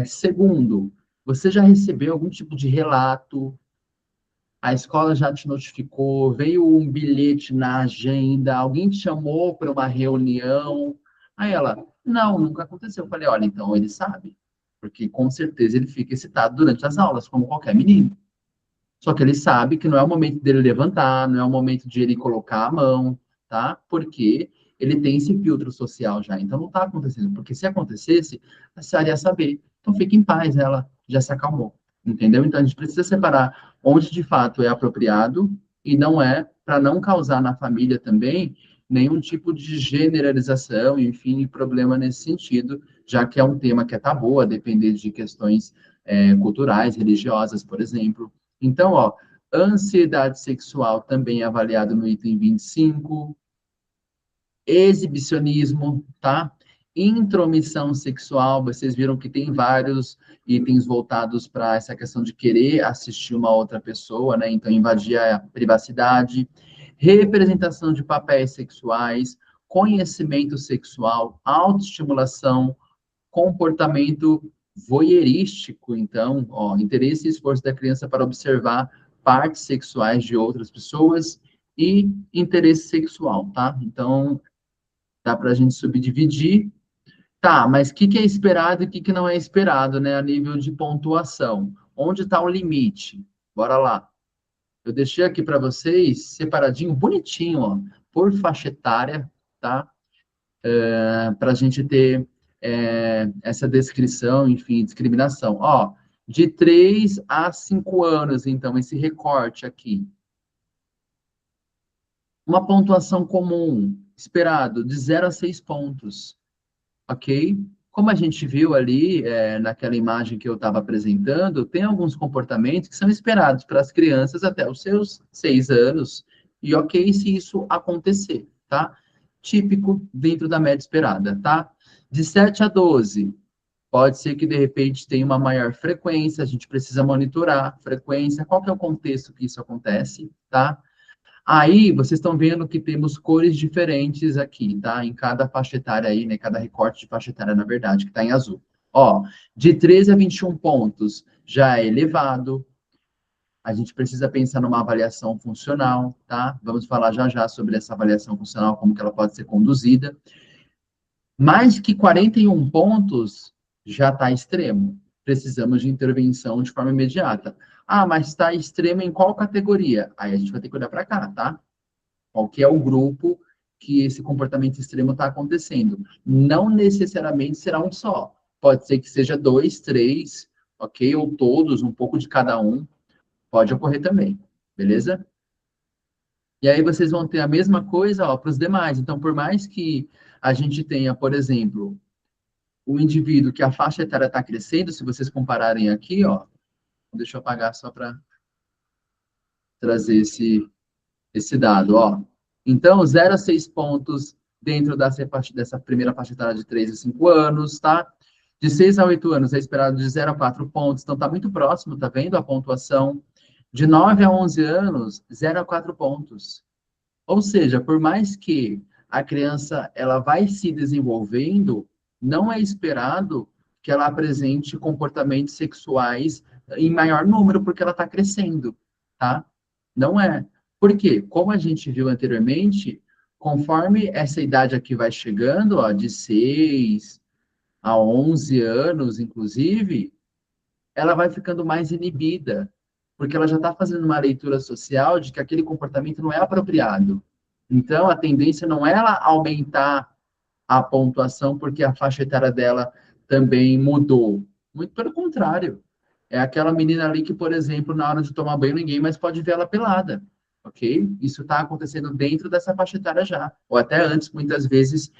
[SPEAKER 1] Segundo, Você já recebeu algum tipo de relato? A escola já te notificou? Veio um bilhete na agenda? Alguém te chamou para uma reunião? Aí ela, não, nunca aconteceu. Eu falei, olha, então ele sabe, porque com certeza ele fica excitado durante as aulas, como qualquer menino. Só que ele sabe que não é o momento dele levantar, não é o momento de ele colocar a mão, tá? Porque ele tem esse filtro social já. Então não está acontecendo. Porque se acontecesse, a Sara ia saber. Então fique em paz, ela já se acalmou. Entendeu? Então a gente precisa separar onde de fato é apropriado e não é, para não causar na família também nenhum tipo de generalização, enfim, problema nesse sentido, já que é um tema que é tabu, a depender de questões culturais, religiosas, por exemplo. Então, ó, ansiedade sexual também é avaliado no item 25, exibicionismo, tá? Intromissão sexual, vocês viram que tem vários itens voltados para essa questão de querer assistir uma outra pessoa, né? Então, invadir a privacidade, representação de papéis sexuais, conhecimento sexual, autoestimulação, comportamento voyeurístico, então, ó, interesse e esforço da criança para observar partes sexuais de outras pessoas e interesse sexual, tá? Então, dá para a gente subdividir. Tá, mas o que é esperado e o que não é esperado, né, a nível de pontuação? Onde está o limite? Bora lá. Eu deixei aqui para vocês separadinho, bonitinho, ó, por faixa etária, tá? Para a gente ter essa descrição, enfim, discriminação. Ó, de 3 a 5 anos, então, esse recorte aqui. Uma pontuação comum, esperado, de 0 a 6 pontos, ok? Como a gente viu ali, naquela imagem que eu estava apresentando, tem alguns comportamentos que são esperados para as crianças até os seus 6 anos, e ok se isso acontecer, tá? Típico dentro da média esperada, tá? De 7 a 12, pode ser que de repente tenha uma maior frequência, a gente precisa monitorar a frequência, qual que é o contexto que isso acontece, tá? Aí, vocês estão vendo que temos cores diferentes aqui, tá? Em cada faixa etária aí, né? Cada recorte de faixa etária, na verdade, que está em azul. Ó, de 13 a 21 pontos já é elevado. A gente precisa pensar numa avaliação funcional, tá? Vamos falar já já sobre essa avaliação funcional, como que ela pode ser conduzida. Mais que 41 pontos já está extremo. Precisamos de intervenção de forma imediata. Ah, mas está extremo em qual categoria? Aí a gente vai ter que olhar para cá, tá? Qual que é o grupo que esse comportamento extremo está acontecendo. Não necessariamente será um só. Pode ser que seja 2, 3, ok? Ou todos, um pouco de cada um. Pode ocorrer também, beleza? E aí vocês vão ter a mesma coisa para os demais. Então, por mais que a gente tenha, por exemplo, o indivíduo que a faixa etária está crescendo, se vocês compararem aqui, ó, deixa eu apagar só para trazer esse dado, ó. Então, 0 a 6 pontos dentro dessa primeira faixa etária de 3 a 5 anos, tá? De 6 a 8 anos é esperado de 0 a 4 pontos, então tá muito próximo, tá vendo a pontuação? De 9 a 11 anos, 0 a 4 pontos. Ou seja, por mais que a criança ela vai se desenvolvendo, não é esperado que ela apresente comportamentos sexuais em maior número, porque ela está crescendo, tá? Não é. Por quê? Como a gente viu anteriormente, conforme essa idade aqui vai chegando, ó, de 6 a 11 anos, inclusive, ela vai ficando mais inibida, porque ela já está fazendo uma leitura social de que aquele comportamento não é apropriado. Então, a tendência não é ela aumentar a pontuação porque a faixa etária dela também mudou. Muito pelo contrário. É aquela menina ali que, por exemplo, na hora de tomar banho, ninguém mais pode ver ela pelada, ok? Isso está acontecendo dentro dessa faixa etária já, ou até antes, muitas vezes,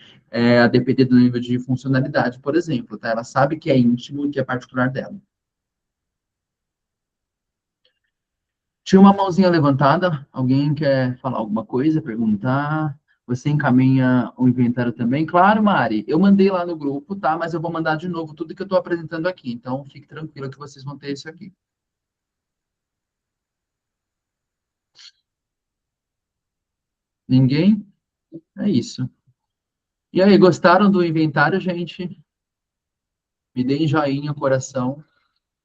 [SPEAKER 1] a depender do nível de funcionalidade, por exemplo, tá? Ela sabe que é íntimo e que é particular dela. Tinha uma mãozinha levantada. Alguém quer falar alguma coisa, perguntar? Você encaminha o inventário também? Claro, Mari. Eu mandei lá no grupo, tá? Mas eu vou mandar de novo tudo que eu estou apresentando aqui. Então, fique tranquilo que vocês vão ter isso aqui. Ninguém? É isso. E aí, gostaram do inventário, gente? Me deem joinha, coração.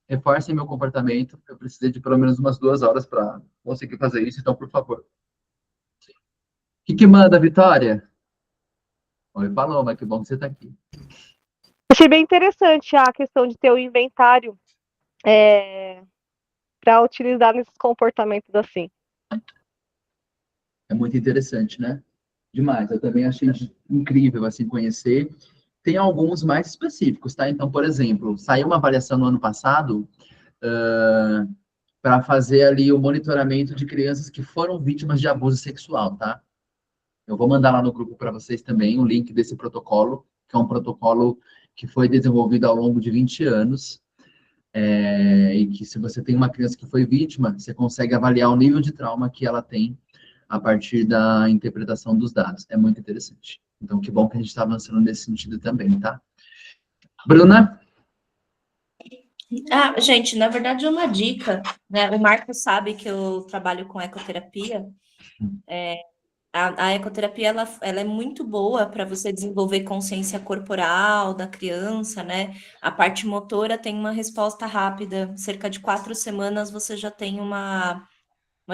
[SPEAKER 1] reforcem meu comportamento. Eu precisei de pelo menos umas 2 horas para conseguir fazer isso, então, por favor. O que manda, Vitória? Oi, Paloma, que bom que você está aqui.
[SPEAKER 7] Achei bem interessante a questão de ter o inventário para utilizar nesses comportamentos assim.
[SPEAKER 1] É muito interessante, né? Demais. Eu também achei incrível, assim, conhecer. Tem alguns mais específicos, tá? Então, por exemplo, saiu uma avaliação no ano passado para fazer ali o monitoramento de crianças que foram vítimas de abuso sexual, tá? Eu vou mandar lá no grupo para vocês também o link desse protocolo, que é um protocolo que foi desenvolvido ao longo de 20 anos, e que se você tem uma criança que foi vítima, você consegue avaliar o nível de trauma que ela tem a partir da interpretação dos dados. É muito interessante. Então, que bom que a gente está avançando nesse sentido também, tá? Bruna?
[SPEAKER 5] Gente, na verdade é uma dica, né? O Marcos sabe que eu trabalho com ecoterapia. A ecoterapia, ela é muito boa para você desenvolver consciência corporal da criança, né? A parte motora tem uma resposta rápida. Cerca de 4 semanas você já tem uma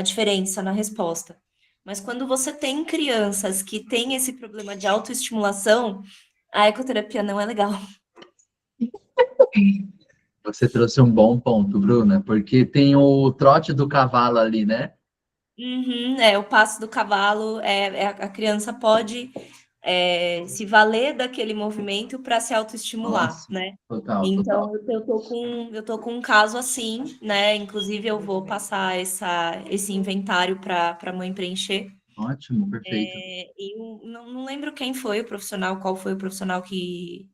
[SPEAKER 5] diferença na resposta. Mas quando você tem crianças que têm esse problema de autoestimulação, a ecoterapia não é legal.
[SPEAKER 1] Você trouxe um bom ponto, Bruna, porque tem o trote do cavalo ali, né?
[SPEAKER 5] O passo do cavalo, a criança pode se valer daquele movimento para se autoestimular,
[SPEAKER 1] Nossa,
[SPEAKER 5] né?
[SPEAKER 1] total.
[SPEAKER 5] Então, eu tô com um caso assim, né? Inclusive, eu vou passar esse inventário para a mãe preencher.
[SPEAKER 1] Ótimo, perfeito.
[SPEAKER 5] Eu não lembro quem foi o profissional, qual foi o profissional que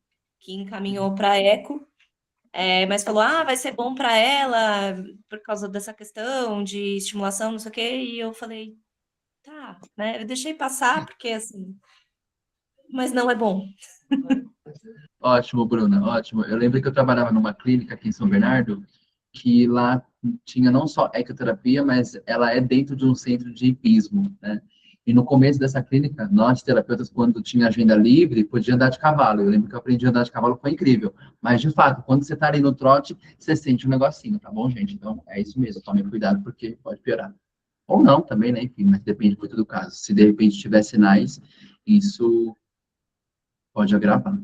[SPEAKER 5] encaminhou para a eco, mas falou, vai ser bom para ela por causa dessa questão de estimulação, não sei o quê, e eu falei, tá, né? Eu deixei passar, porque assim, mas não é bom.
[SPEAKER 1] Ótimo, Bruna, ótimo. Eu lembro que eu trabalhava numa clínica aqui em São Bernardo, que lá tinha não só ecoterapia, mas ela é dentro de um centro de hipismo, né? E no começo dessa clínica, nós, terapeutas, quando tinha agenda livre, podia andar de cavalo. Eu lembro que eu aprendi a andar de cavalo, foi incrível. Mas, de fato, quando você tá ali no trote, você sente um negocinho, tá bom, gente? Então, é isso mesmo, tome cuidado, porque pode piorar. Ou não também, né? Enfim, mas depende muito do caso. Se, de repente, tiver sinais, isso pode agravar.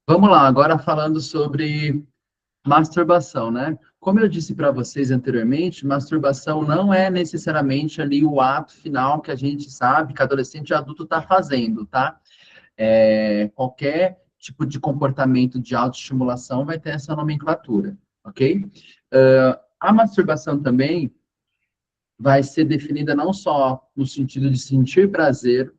[SPEAKER 1] Vamos lá, agora falando sobre masturbação, né? Como eu disse para vocês anteriormente, masturbação não é necessariamente ali o ato final que a gente sabe que adolescente e adulto está fazendo, tá? Qualquer tipo de comportamento de autoestimulação vai ter essa nomenclatura, ok? A masturbação também vai ser definida não só no sentido de sentir prazer,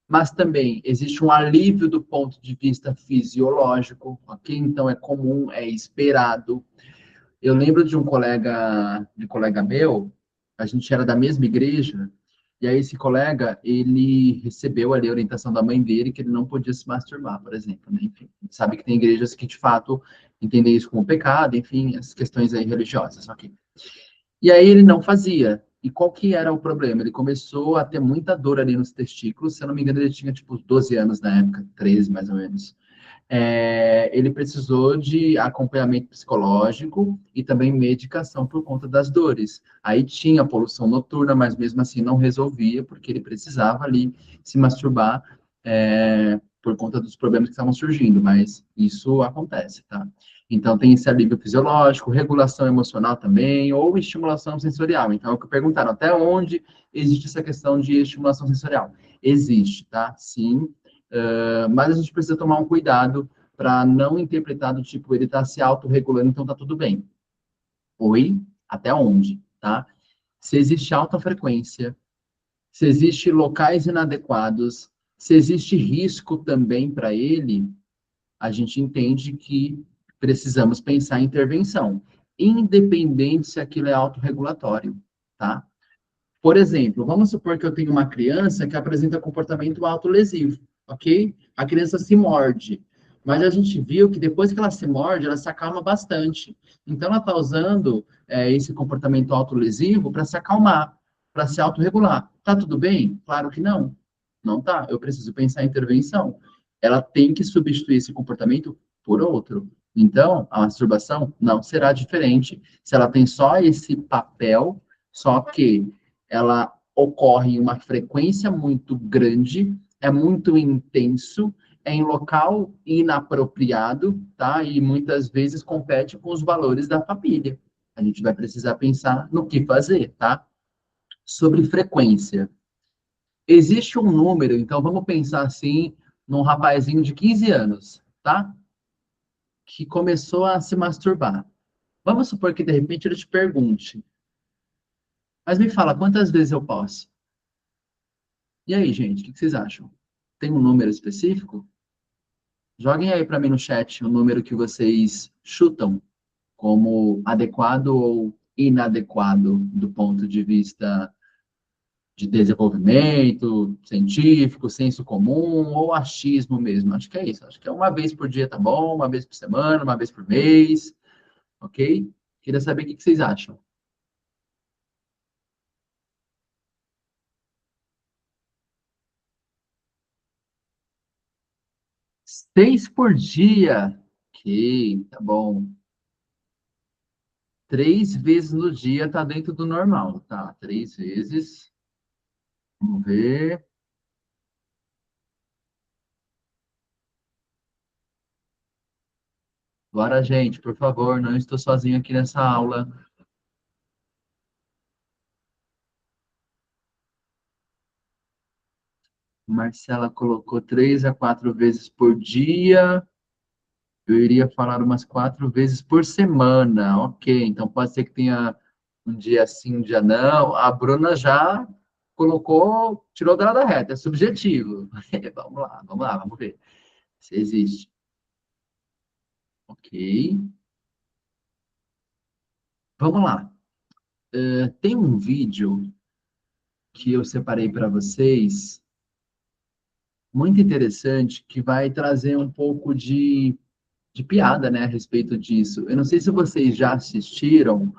[SPEAKER 1] mas também existe um alívio do ponto de vista fisiológico, ok? Então é comum, é esperado. Eu lembro de um colega meu, a gente era da mesma igreja, e aí esse colega, ele recebeu ali a orientação da mãe dele que ele não podia se masturbar, por exemplo, né? Enfim, a gente sabe que tem igrejas que de fato entendem isso como pecado, enfim, as questões aí religiosas, ok? E aí ele não fazia. E qual que era o problema? Ele começou a ter muita dor ali nos testículos, se eu não me engano ele tinha tipo 12 anos na época, 13 mais ou menos. Ele precisou de acompanhamento psicológico e também medicação por conta das dores. Aí tinha poluição noturna, mas mesmo assim não resolvia, porque ele precisava ali se masturbar por conta dos problemas que estavam surgindo, mas isso acontece, tá? Então, tem esse alívio fisiológico, regulação emocional também, ou estimulação sensorial. Então, é o que perguntaram, até onde existe essa questão de estimulação sensorial? Existe, tá? Sim, mas a gente precisa tomar um cuidado para não interpretar do tipo, ele está se autorregulando, então tá tudo bem. Oi? Até onde, tá? Se existe alta frequência, se existe locais inadequados, se existe risco também para ele, a gente entende que precisamos pensar em intervenção, independente se aquilo é autorregulatório, tá? Por exemplo, vamos supor que eu tenho uma criança que apresenta comportamento autolesivo, ok? A criança se morde, mas a gente viu que depois que ela se morde, ela se acalma bastante. Então, ela está usando esse comportamento autolesivo para se acalmar, para se autorregular. Tá tudo bem? Claro que não. Não tá. Eu preciso pensar em intervenção. ela tem que substituir esse comportamento por outro. Então, a masturbação não será diferente se ela tem só esse papel, só que ela ocorre em uma frequência muito grande, é muito intenso, é em local inapropriado, tá? E muitas vezes compete com os valores da família. A gente vai precisar pensar no que fazer, tá? Sobre frequência. Existe um número, então vamos pensar assim, num rapazinho de 15 anos, tá? Que começou a se masturbar. Vamos supor que de repente ele te pergunte, mas me fala, quantas vezes eu posso? E aí, gente, o que vocês acham? Tem um número específico? Joguem aí para mim no chat o número que vocês chutam como adequado ou inadequado do ponto de vista de desenvolvimento científico, senso comum ou achismo mesmo. Acho que é isso. Acho que é uma vez por dia tá bom, uma vez por semana, uma vez por mês, ok? Queria saber o que vocês acham. Seis por dia. Ok, tá bom. 3 vezes no dia tá dentro do normal, tá? 3 vezes. Vamos ver. Bora, gente, por favor, não estou sozinho aqui nessa aula. Marcela colocou 3 a 4 vezes por dia. Eu iria falar umas 4 vezes por semana. Ok, então pode ser que tenha um dia sim, um dia não. A Bruna já colocou, tirou da reta, é subjetivo. Vamos lá, vamos ver se existe. Ok. Vamos lá. Tem um vídeo que eu separei para vocês, muito interessante, que vai trazer um pouco de piada, né, a respeito disso. Eu não sei se vocês já assistiram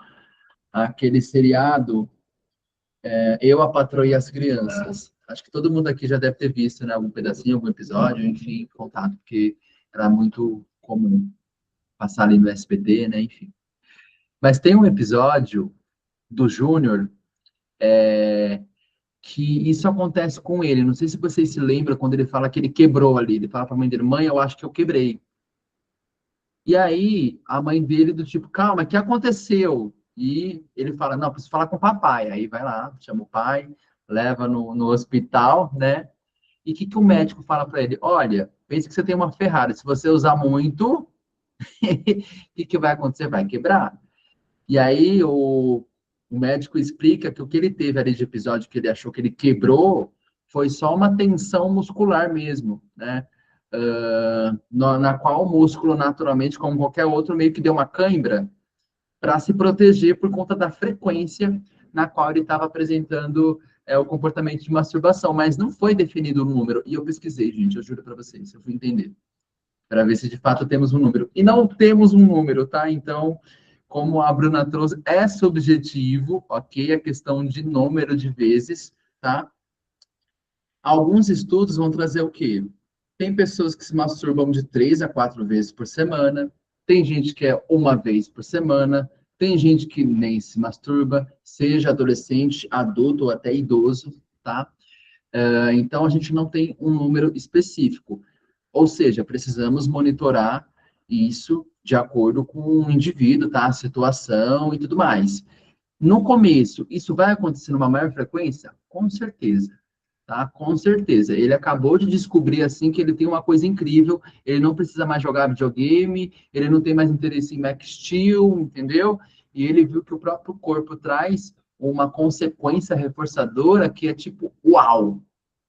[SPEAKER 1] aquele seriado Eu, a Patroa e as Crianças. Acho que todo mundo aqui já deve ter visto, né, algum pedacinho, algum episódio, enfim, contato, porque era muito comum passar ali no SBT, né, enfim. Mas tem um episódio do Júnior que isso acontece com ele. Não sei se vocês se lembram quando ele fala que ele quebrou ali. Ele fala para a mãe dele, mãe, eu acho que eu quebrei. E aí, a mãe dele do tipo, calma, o que aconteceu? E ele fala, não, preciso falar com o papai. Aí vai lá, chama o pai, leva no hospital, né? E o que o médico fala para ele? Olha, pense que você tem uma Ferrari, se você usar muito, o que vai acontecer? Vai quebrar. E aí o médico explica que o que ele teve ali de episódio que ele achou que ele quebrou foi só uma tensão muscular mesmo, né? Na qual o músculo, naturalmente, como qualquer outro, meio que deu uma cãibra para se proteger por conta da frequência na qual ele estava apresentando o comportamento de masturbação, mas não foi definido o número. E eu pesquisei, gente, eu juro para vocês, eu fui entender, para ver se de fato temos um número. E não temos um número, tá? Então, como a Bruna trouxe, é subjetivo, ok? A questão de número de vezes, tá? Alguns estudos vão trazer o quê? Tem pessoas que se masturbam de 3 a 4 vezes por semana, tem gente que é uma vez por semana, tem gente que nem se masturba, seja adolescente, adulto ou até idoso, tá? Então, a gente não tem um número específico. Ou seja, precisamos monitorar isso de acordo com o indivíduo, tá? A situação e tudo mais. No começo, isso vai acontecer numa maior frequência? Com certeza. Tá? Com certeza. Ele acabou de descobrir assim que ele tem uma coisa incrível, ele não precisa mais jogar videogame, ele não tem mais interesse em Max Steel, entendeu? E ele viu que o próprio corpo traz uma consequência reforçadora que é tipo, uau!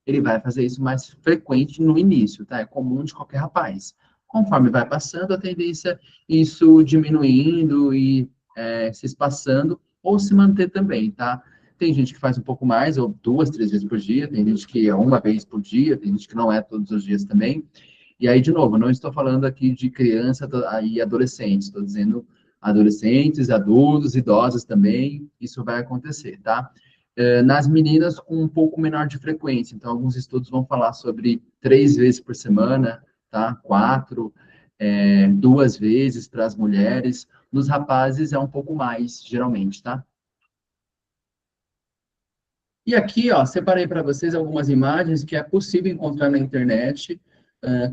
[SPEAKER 1] Ele vai fazer isso mais frequente no início, tá? É comum de qualquer rapaz. Conforme vai passando, a tendência é isso diminuindo e se espaçando, ou se manter também, tá? Tem gente que faz um pouco mais, ou 2, 3 vezes por dia, tem gente que é uma vez por dia, tem gente que não é todos os dias também. E aí, de novo, não estou falando aqui de criança e adolescentes, estou dizendo adolescentes, adultos, idosos também, isso vai acontecer, tá? Nas meninas, com um pouco menor de frequência. Então, alguns estudos vão falar sobre 3 vezes por semana, tá? 4, 2 vezes para as mulheres. Nos rapazes é um pouco mais, geralmente, tá? E aqui, ó, separei para vocês algumas imagens que é possível encontrar na internet,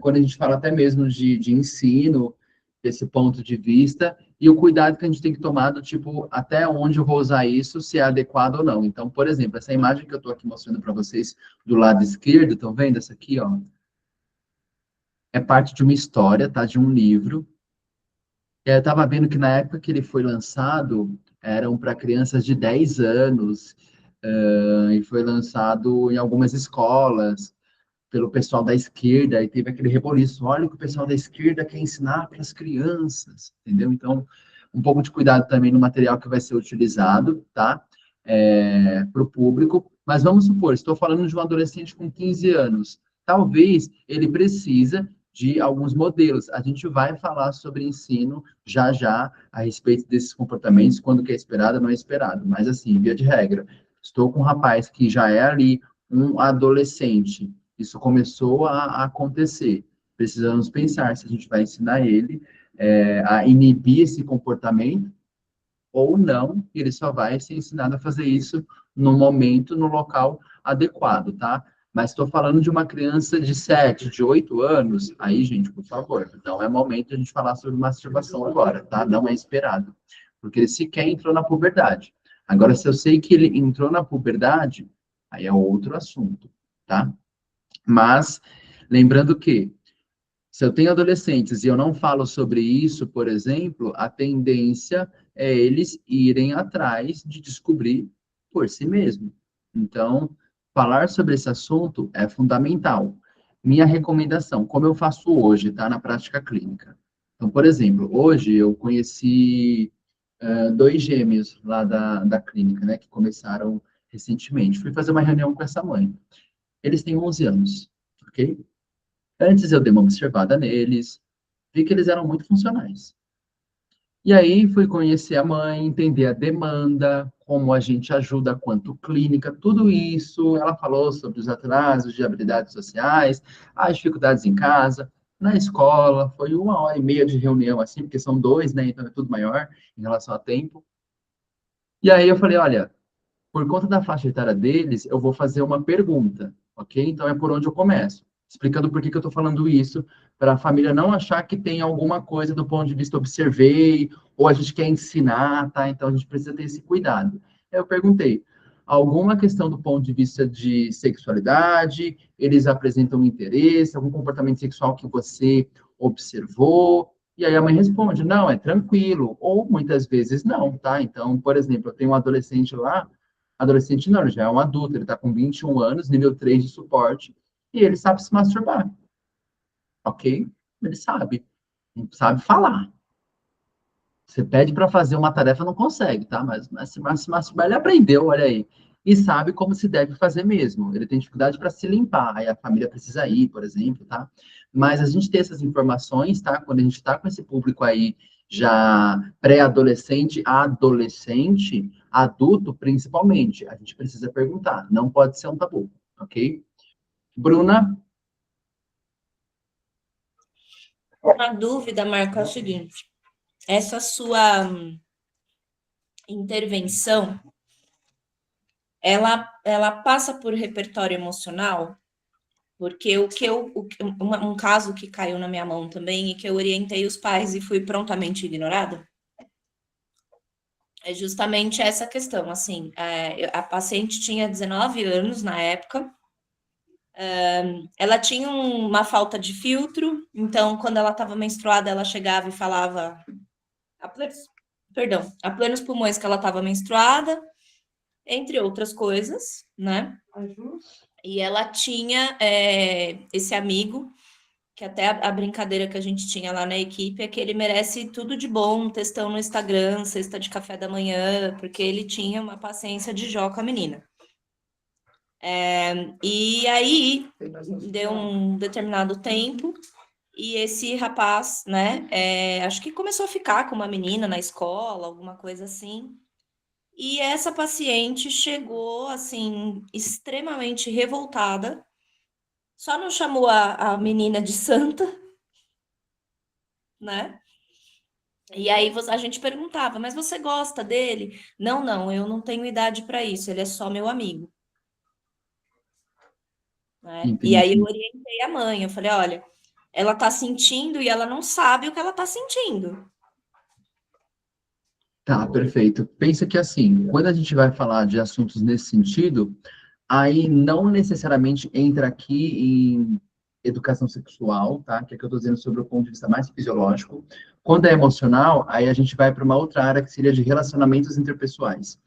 [SPEAKER 1] quando a gente fala até mesmo de ensino, desse ponto de vista, e o cuidado que a gente tem que tomar do tipo, até onde eu vou usar isso, se é adequado ou não. Então, por exemplo, essa imagem que eu estou aqui mostrando para vocês do lado esquerdo, estão vendo essa aqui, ó? É parte de uma história, tá? De um livro. Eu estava vendo que na época que ele foi lançado, eram para crianças de 10 anos, e foi lançado em algumas escolas, pelo pessoal da esquerda, e teve aquele reboliço, olha o que o pessoal da esquerda quer ensinar para as crianças, entendeu? Então, um pouco de cuidado também no material que vai ser utilizado, tá? Para o público, mas vamos supor, estou falando de um adolescente com 15 anos, talvez ele precisa de alguns modelos. A gente vai falar sobre ensino já já a respeito desses comportamentos, quando que é esperado, não é esperado, mas assim, via de regra, estou com um rapaz que já é ali um adolescente, isso começou a acontecer. Precisamos pensar se a gente vai ensinar ele a inibir esse comportamento ou não, e ele só vai ser ensinado a fazer isso no momento, no local adequado, tá? Mas estou falando de uma criança de 7, de 8 anos, aí, gente, por favor, não é momento de a gente falar sobre masturbação agora, tá? Não é esperado, porque ele sequer entrou na puberdade. Agora, se eu sei que ele entrou na puberdade, aí é outro assunto, tá? Mas, lembrando que, se eu tenho adolescentes e eu não falo sobre isso, por exemplo, a tendência é eles irem atrás de descobrir por si mesmo. Então, falar sobre esse assunto é fundamental. Minha recomendação, como eu faço hoje, tá? Na prática clínica. Então, por exemplo, hoje eu conheci 2 gêmeos lá da clínica, né? Que começaram recentemente. Fui fazer uma reunião com essa mãe. Eles têm 11 anos, ok? Antes eu dei uma observada neles, vi que eles eram muito funcionais. E aí fui conhecer a mãe, entender a demanda, como a gente ajuda quanto clínica, tudo isso. Ela falou sobre os atrasos de habilidades sociais, as dificuldades em casa, na escola. Foi 1h30 de reunião, assim, porque são 2, né? Então é tudo maior em relação a tempo. E aí eu falei, olha, por conta da faixa etária deles, eu vou fazer uma pergunta, ok? Então é por onde eu começo, explicando por que que eu estou falando isso, para a família não achar que tem alguma coisa do ponto de vista observei, ou a gente quer ensinar, tá? Então a gente precisa ter esse cuidado. Eu perguntei, alguma questão do ponto de vista de sexualidade, eles apresentam interesse, algum comportamento sexual que você observou? E aí a mãe responde, não, é tranquilo, ou muitas vezes não, tá? Então, por exemplo, eu tenho um adolescente lá, adolescente não, ele já é um adulto, ele está com 21 anos, nível 3 de suporte, e ele sabe se masturbar, ok? Ele sabe falar. Você pede para fazer uma tarefa, não consegue, tá? Mas se masturbar, ele aprendeu, olha aí. E sabe como se deve fazer mesmo. Ele tem dificuldade para se limpar, aí a família precisa ir, por exemplo, tá? Mas a gente tem essas informações, tá? Quando a gente está com esse público aí já pré-adolescente, adolescente, adulto principalmente, a gente precisa perguntar. Não pode ser um tabu, ok? Bruna?
[SPEAKER 5] Uma dúvida, Marco, é o seguinte: essa sua intervenção, ela passa por repertório emocional? Porque um caso que caiu na minha mão também e que eu orientei os pais e fui prontamente ignorada, é justamente essa questão, assim, a paciente tinha 19 anos na época, ela tinha uma falta de filtro, então quando ela estava menstruada, ela chegava e falava a plenos pulmões que ela estava menstruada, entre outras coisas, né? E ela tinha esse amigo, que até a brincadeira que a gente tinha lá na equipe é que ele merece tudo de bom, textão no Instagram, cesta de café da manhã, porque ele tinha uma paciência de jó com a menina. E aí, deu um determinado tempo, e esse rapaz, né, acho que começou a ficar com uma menina na escola, alguma coisa assim, E essa paciente chegou, assim, extremamente revoltada, só não chamou a menina de santa, né? E aí a gente perguntava, mas você gosta dele? Não, não, eu não tenho idade para isso, ele é só meu amigo, né? E aí eu
[SPEAKER 1] Entendi.
[SPEAKER 5] orientei a mãe, eu falei, olha, ela tá sentindo e ela não sabe o que ela tá sentindo.
[SPEAKER 1] Tá, perfeito. Pensa que assim, quando a gente vai falar de assuntos nesse sentido, aí não necessariamente entra aqui em educação sexual, tá? Que é que eu estou dizendo sobre o ponto de vista mais fisiológico. Quando é emocional, aí a gente vai para uma outra área que seria de relacionamentos interpessoais.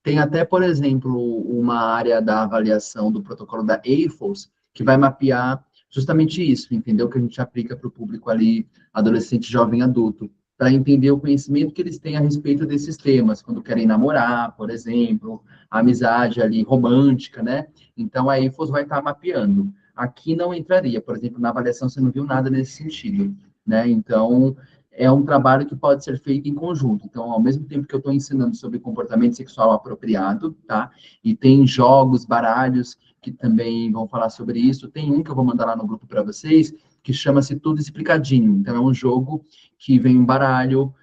[SPEAKER 1] Tem até, por exemplo, uma área da avaliação do protocolo da AFOS, que vai mapear justamente isso, entendeu? Que a gente aplica para o público ali, adolescente, jovem, adulto, para entender o conhecimento que eles têm a respeito desses temas, quando querem namorar, por exemplo, a amizade ali romântica, né? Então a AFOS vai estar mapeando. Aqui não entraria, por exemplo, na avaliação você não viu nada nesse sentido, né? Então, é um trabalho que pode ser feito em conjunto. Então, ao mesmo tempo que eu estou ensinando sobre comportamento sexual apropriado, tá? E tem jogos, baralhos que também vão falar sobre isso. Tem um que eu vou mandar lá no grupo para vocês, que chama-se Tudo Explicadinho. Então, é um jogo que vem um baralho,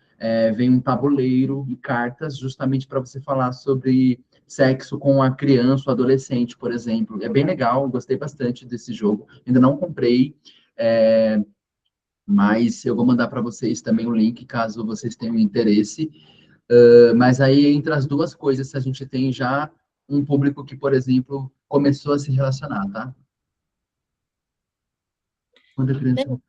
[SPEAKER 1] vem um tabuleiro e cartas, justamente para você falar sobre sexo com a criança ou adolescente, por exemplo. É bem legal, gostei bastante desse jogo. Ainda não comprei, mas eu vou mandar para vocês também o link, caso vocês tenham interesse. Mas aí, entre as duas coisas, a gente tem já um público que, por exemplo, começou a se relacionar, tá? Quando a criança...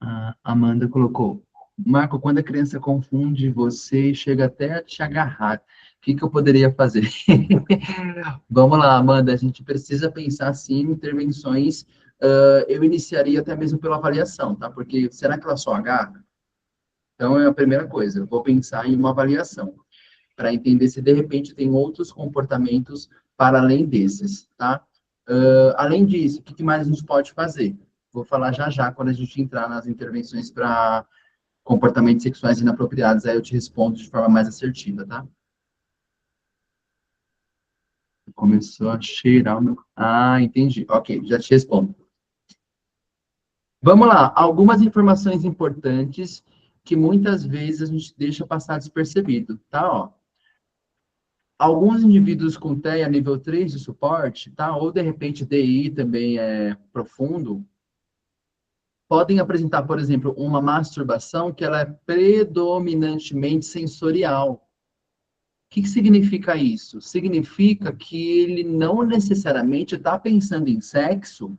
[SPEAKER 1] A Amanda colocou: Marco, quando a criança confunde você e chega até a te agarrar, o que que eu poderia fazer? Vamos lá, Amanda, a gente precisa pensar, sim, em intervenções. Eu iniciaria até mesmo pela avaliação, tá? Porque será que ela só agarra? Então, é a primeira coisa, eu vou pensar em uma avaliação, para entender se, de repente, tem outros comportamentos para além desses, tá? Além disso, o que que mais a gente pode fazer? Vou falar já já, quando a gente entrar nas intervenções para comportamentos sexuais inapropriados, aí eu te respondo de forma mais assertiva, tá? Começou a cheirar o meu... Ah, entendi. Ok, já te respondo. Vamos lá, algumas informações importantes que muitas vezes a gente deixa passar despercebido, tá? Ó, alguns indivíduos com TEA nível 3 de suporte, tá? Ou de repente DI também é profundo, podem apresentar, por exemplo, uma masturbação que ela é predominantemente sensorial. O que que significa isso? Significa que ele não necessariamente está pensando em sexo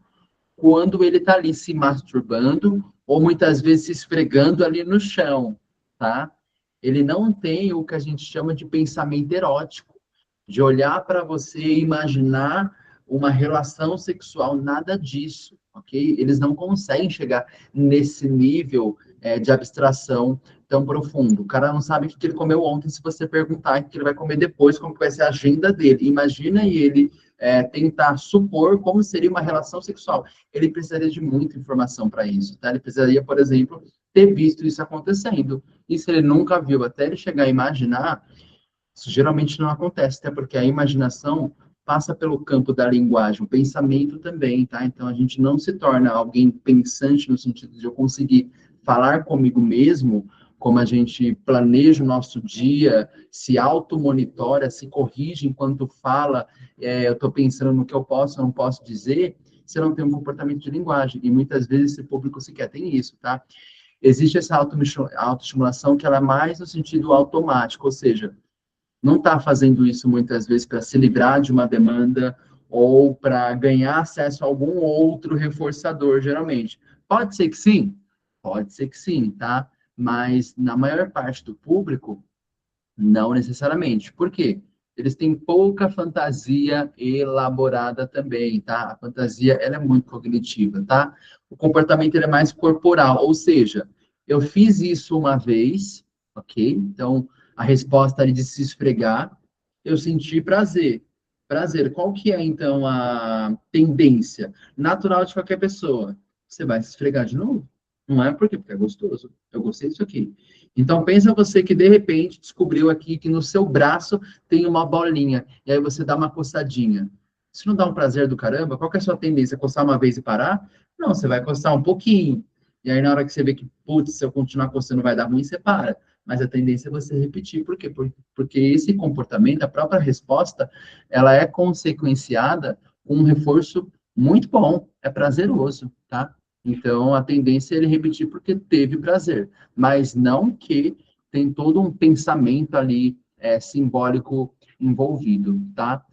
[SPEAKER 1] quando ele está ali se masturbando ou muitas vezes se esfregando ali no chão, tá? Ele não tem o que a gente chama de pensamento erótico, de olhar para você e imaginar uma relação sexual, nada disso, ok? Eles não conseguem chegar nesse nível de abstração tão profundo. O cara não sabe o que ele comeu ontem, se você perguntar o que ele vai comer depois, como vai ser a agenda dele. Imagina ele tentar supor como seria uma relação sexual. Ele precisaria de muita informação para isso, tá? Ele precisaria, por exemplo, ter visto isso acontecendo. E se ele nunca viu, até ele chegar a imaginar, isso geralmente não acontece, até porque a imaginação passa pelo campo da linguagem, o pensamento também, tá? Então, a gente não se torna alguém pensante no sentido de eu conseguir falar comigo mesmo, como a gente planeja o nosso dia, se auto-monitora, se corrige enquanto fala, eu estou pensando no que eu posso ou não posso dizer, você não tem um comportamento de linguagem, e muitas vezes esse público sequer tem isso, tá? Existe essa autoestimulação que ela é mais no sentido automático, ou seja, não está fazendo isso muitas vezes para se livrar de uma demanda ou para ganhar acesso a algum outro reforçador, geralmente. Pode ser que sim, tá? Mas na maior parte do público, não necessariamente. Por quê? Eles têm pouca fantasia elaborada também, tá? A fantasia, ela é muito cognitiva, tá? O comportamento, ele é mais corporal, ou seja, eu fiz isso uma vez, ok? Então, a resposta ali de se esfregar, eu senti prazer. Prazer, qual que é, então, a tendência natural de qualquer pessoa? Você vai se esfregar de novo? Não é por quê? Porque é gostoso. Eu gostei disso aqui. Então, pensa você que, de repente, descobriu aqui que no seu braço tem uma bolinha, e aí você dá uma coçadinha. Isso não dá um prazer do caramba? Qual que é a sua tendência? Coçar uma vez e parar? Não, você vai coçar um pouquinho. E aí, na hora que você vê que, putz, se eu continuar coçando vai dar ruim, você para. Mas a tendência é você repetir. Por quê? Porque esse comportamento, a própria resposta, ela é consequenciada com um reforço muito bom. É prazeroso, tá? Então, a tendência é ele repetir porque teve prazer, mas não que tem todo um pensamento ali simbólico envolvido, tá?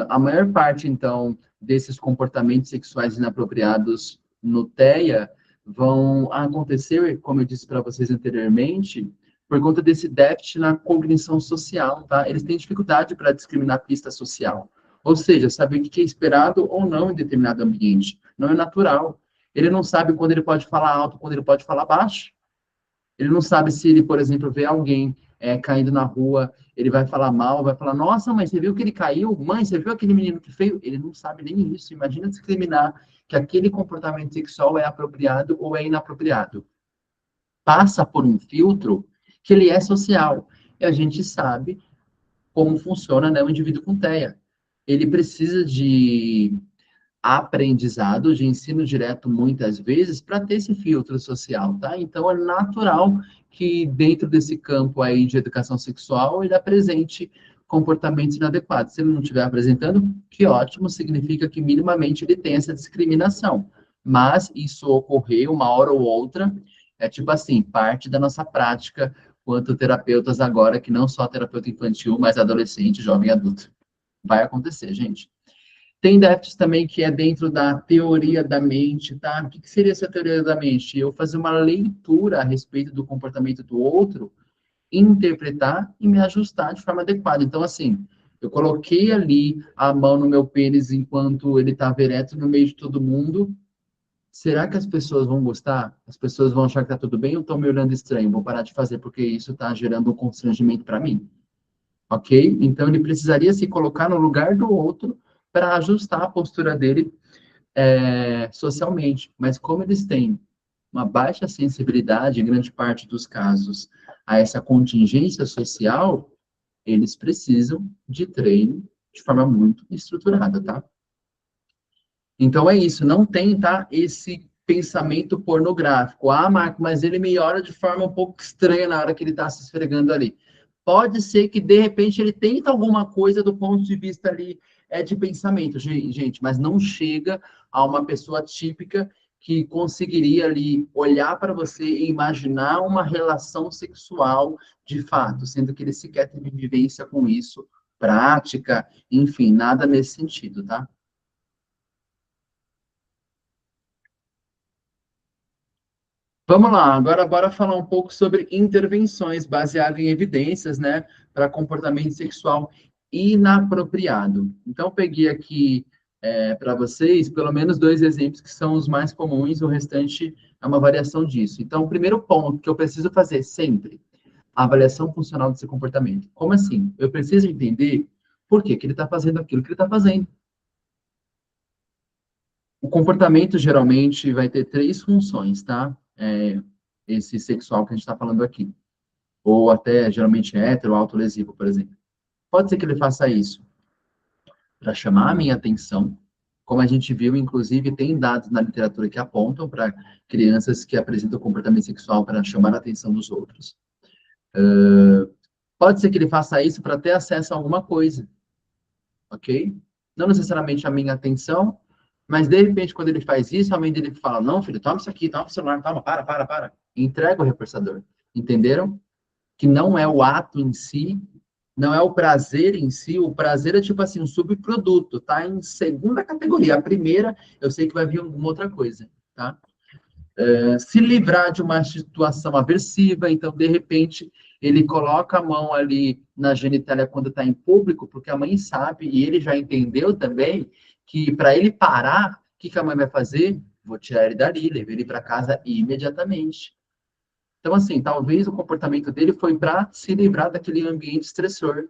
[SPEAKER 1] A maior parte, então, desses comportamentos sexuais inapropriados no TEA vão acontecer, como eu disse para vocês anteriormente, por conta desse déficit na cognição social, tá? Eles têm dificuldade para discriminar a pista social, ou seja, saber o que é esperado ou não em determinado ambiente. Não é natural. Ele não sabe quando ele pode falar alto, quando ele pode falar baixo. Ele não sabe se ele, por exemplo, vê alguém caindo na rua, ele vai falar mal, vai falar, nossa, mas você viu que ele caiu? Mãe, você viu aquele menino que feio? Ele não sabe nem isso. Imagina discriminar que aquele comportamento sexual é apropriado ou é inapropriado. Passa por um filtro que ele é social. E a gente sabe como funciona, né, o indivíduo com TEA. Ele precisa de aprendizado, de ensino direto, muitas vezes, para ter esse filtro social, tá? Então, é natural que dentro desse campo aí de educação sexual, ele apresente comportamentos inadequados. Se ele não estiver apresentando, que ótimo, significa que minimamente ele tem essa discriminação. Mas isso ocorrer uma hora ou outra, é tipo assim, parte da nossa prática quanto terapeutas agora, que não só terapeuta infantil, mas adolescente, jovem e adulto. Vai acontecer, gente. Tem déficit também que é dentro da teoria da mente, tá? O que seria essa teoria da mente? Eu fazer uma leitura a respeito do comportamento do outro, interpretar e me ajustar de forma adequada. Então, assim, eu coloquei ali a mão no meu pênis enquanto ele estava ereto no meio de todo mundo. Será que as pessoas vão gostar? As pessoas vão achar que tá tudo bem ou estão me olhando estranho? Vou parar de fazer porque isso está gerando um constrangimento para mim. Ok? Então, ele precisaria se colocar no lugar do outro para ajustar a postura dele socialmente. Mas como eles têm uma baixa sensibilidade, em grande parte dos casos, a essa contingência social, eles precisam de treino de forma muito estruturada, tá? Então é isso, não tem, tá, esse pensamento pornográfico. Ah, Marco, mas ele me olha de forma um pouco estranha na hora que ele está se esfregando ali. Pode ser que, de repente, ele tenta alguma coisa do ponto de vista ali de pensamento, gente, mas não chega a uma pessoa típica que conseguiria ali olhar para você e imaginar uma relação sexual de fato, sendo que ele sequer teve vivência com isso, prática, enfim, nada nesse sentido, tá? Vamos lá, agora bora falar um pouco sobre intervenções baseadas em evidências, né, para comportamento sexual inapropriado. Então, peguei aqui para vocês pelo menos 2 exemplos que são os mais comuns, o restante é uma variação disso. Então, o primeiro ponto que eu preciso fazer sempre, a avaliação funcional desse comportamento. Como assim? Eu preciso entender por que ele está fazendo aquilo que ele está fazendo. O comportamento geralmente vai ter 3 funções, tá? Esse sexual que a gente está falando aqui. Ou até, geralmente, hétero, autolesivo, por exemplo. Pode ser que ele faça isso para chamar a minha atenção, como a gente viu, inclusive, tem dados na literatura que apontam para crianças que apresentam comportamento sexual para chamar a atenção dos outros. Pode ser que ele faça isso para ter acesso a alguma coisa, ok? Não necessariamente a minha atenção, mas, de repente, quando ele faz isso, a mãe dele fala, não, filho, toma isso aqui, toma o celular, toma, para. Entrega o reforçador. Entenderam? Que não é o ato em si, não é o prazer em si, o prazer é tipo assim, um subproduto, tá? Em segunda categoria. A primeira, eu sei que vai vir alguma outra coisa, tá? Se livrar de uma situação aversiva, então, de repente, ele coloca a mão ali na genitália quando está em público, porque a mãe sabe, e ele já entendeu também, que para ele parar, o que a mãe vai fazer? Vou tirar ele dali, levei ele para casa imediatamente. Então, assim, talvez o comportamento dele foi para se livrar daquele ambiente estressor.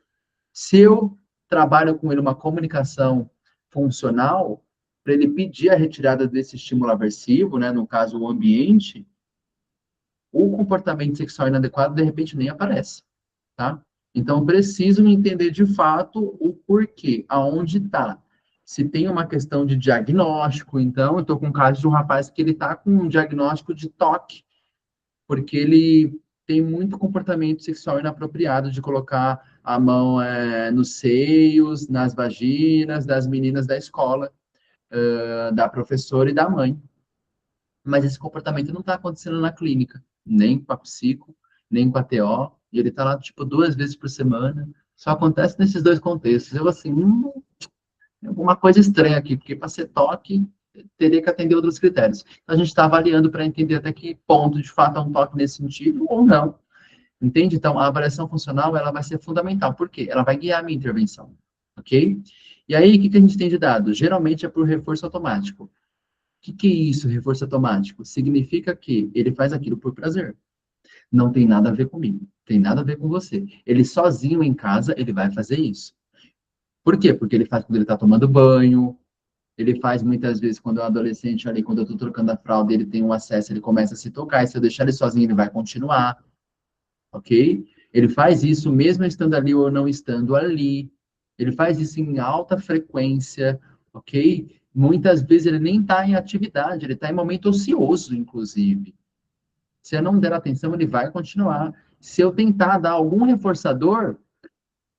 [SPEAKER 1] Se eu trabalho com ele uma comunicação funcional, para ele pedir a retirada desse estímulo aversivo, né, no caso, o ambiente, o comportamento sexual inadequado, de repente, nem aparece, tá? Então, preciso entender de fato o porquê, aonde está. Se tem uma questão de diagnóstico, então, eu estou com um caso de um rapaz que ele está com um diagnóstico de toque, porque ele tem muito comportamento sexual inapropriado de colocar a mão nos seios, nas vaginas das meninas da escola, da professora e da mãe. Mas esse comportamento não está acontecendo na clínica, nem com a psico, nem com a TO, e ele está lá, tipo, 2 vezes por semana, só acontece nesses dois contextos. Eu, assim, tem alguma coisa estranha aqui, porque para ser toque, teria que atender outros critérios. Então, a gente está avaliando para entender até que ponto, de fato, é um toque nesse sentido ou não. Entende? Então, a avaliação funcional, ela vai ser fundamental. Por quê? Ela vai guiar a minha intervenção, ok? E aí, o que a gente tem de dados? Geralmente é por reforço automático. O que é isso, reforço automático? Significa que ele faz aquilo por prazer. Não tem nada a ver comigo, tem nada a ver com você. Ele sozinho em casa, ele vai fazer isso. Por quê? Porque ele faz quando ele está tomando banho, ele faz muitas vezes quando é um adolescente ali, quando eu estou trocando a fralda, ele tem um acesso, ele começa a se tocar, e se eu deixar ele sozinho, ele vai continuar, ok? Ele faz isso mesmo estando ali ou não estando ali. Ele faz isso em alta frequência, ok? Muitas vezes ele nem está em atividade, ele está em momento ocioso, inclusive. Se eu não der atenção, ele vai continuar. Se eu tentar dar algum reforçador,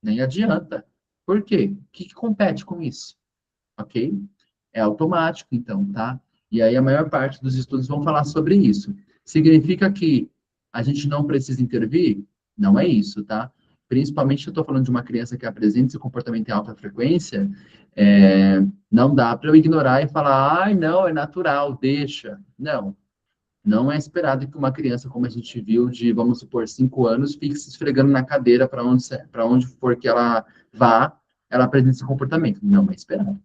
[SPEAKER 1] nem adianta. Por quê? O que compete com isso? Ok? É automático, então, tá? E aí a maior parte dos estudos vão falar sobre isso. Significa que a gente não precisa intervir? Não é isso, tá? Principalmente eu estou falando de uma criança que apresenta esse comportamento em alta frequência, não dá para eu ignorar e falar, ai, não, é natural, deixa. Não. Não é esperado que uma criança, como a gente viu, de, vamos supor, 5 anos, fique se esfregando na cadeira para onde for que ela vá, ela apresente esse comportamento. Não é esperado.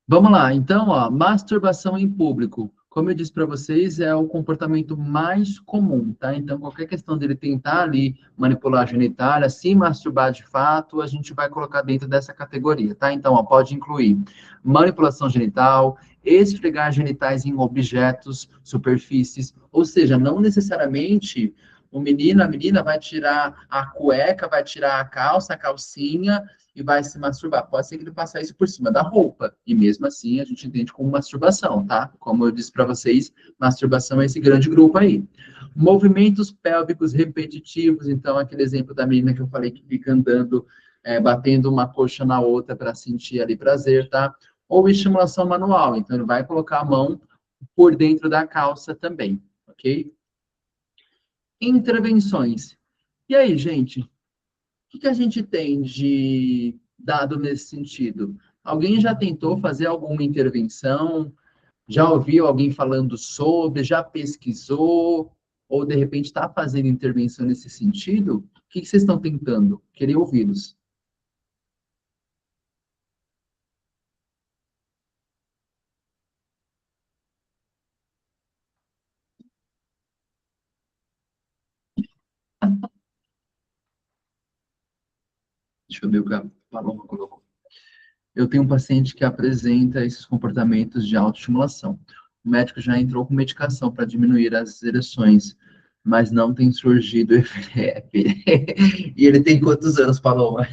[SPEAKER 1] Vamos lá, então, ó, masturbação em público. Como eu disse para vocês, é o comportamento mais comum, tá? Então, qualquer questão dele tentar ali manipular a genitália, se masturbar de fato, a gente vai colocar dentro dessa categoria, tá? Então, ó, pode incluir manipulação genital, esfregar genitais em objetos, superfícies, ou seja, não necessariamente o menino, a menina vai tirar a cueca, vai tirar a calça, a calcinha, e vai se masturbar. Pode ser que ele faça isso por cima da roupa. E mesmo assim, a gente entende como masturbação, tá? Como eu disse para vocês, masturbação é esse grande grupo aí. Movimentos pélvicos repetitivos. Então, aquele exemplo da menina que eu falei que fica andando, batendo uma coxa na outra para sentir ali prazer, tá? Ou estimulação manual. Então, ele vai colocar a mão por dentro da calça também, ok? Intervenções. E aí, gente? O que a gente tem de dado nesse sentido? Alguém já tentou fazer alguma intervenção? Já ouviu alguém falando sobre? Já pesquisou? Ou, de repente, está fazendo intervenção nesse sentido? O que vocês estão tentando? Queria ouvi-los. Deixa eu ver o que a Paloma colocou. Eu tenho um paciente que apresenta esses comportamentos de autoestimulação. O médico já entrou com medicação para diminuir as ereções, mas não tem surgido EFREP. E ele tem quantos anos, Paloma?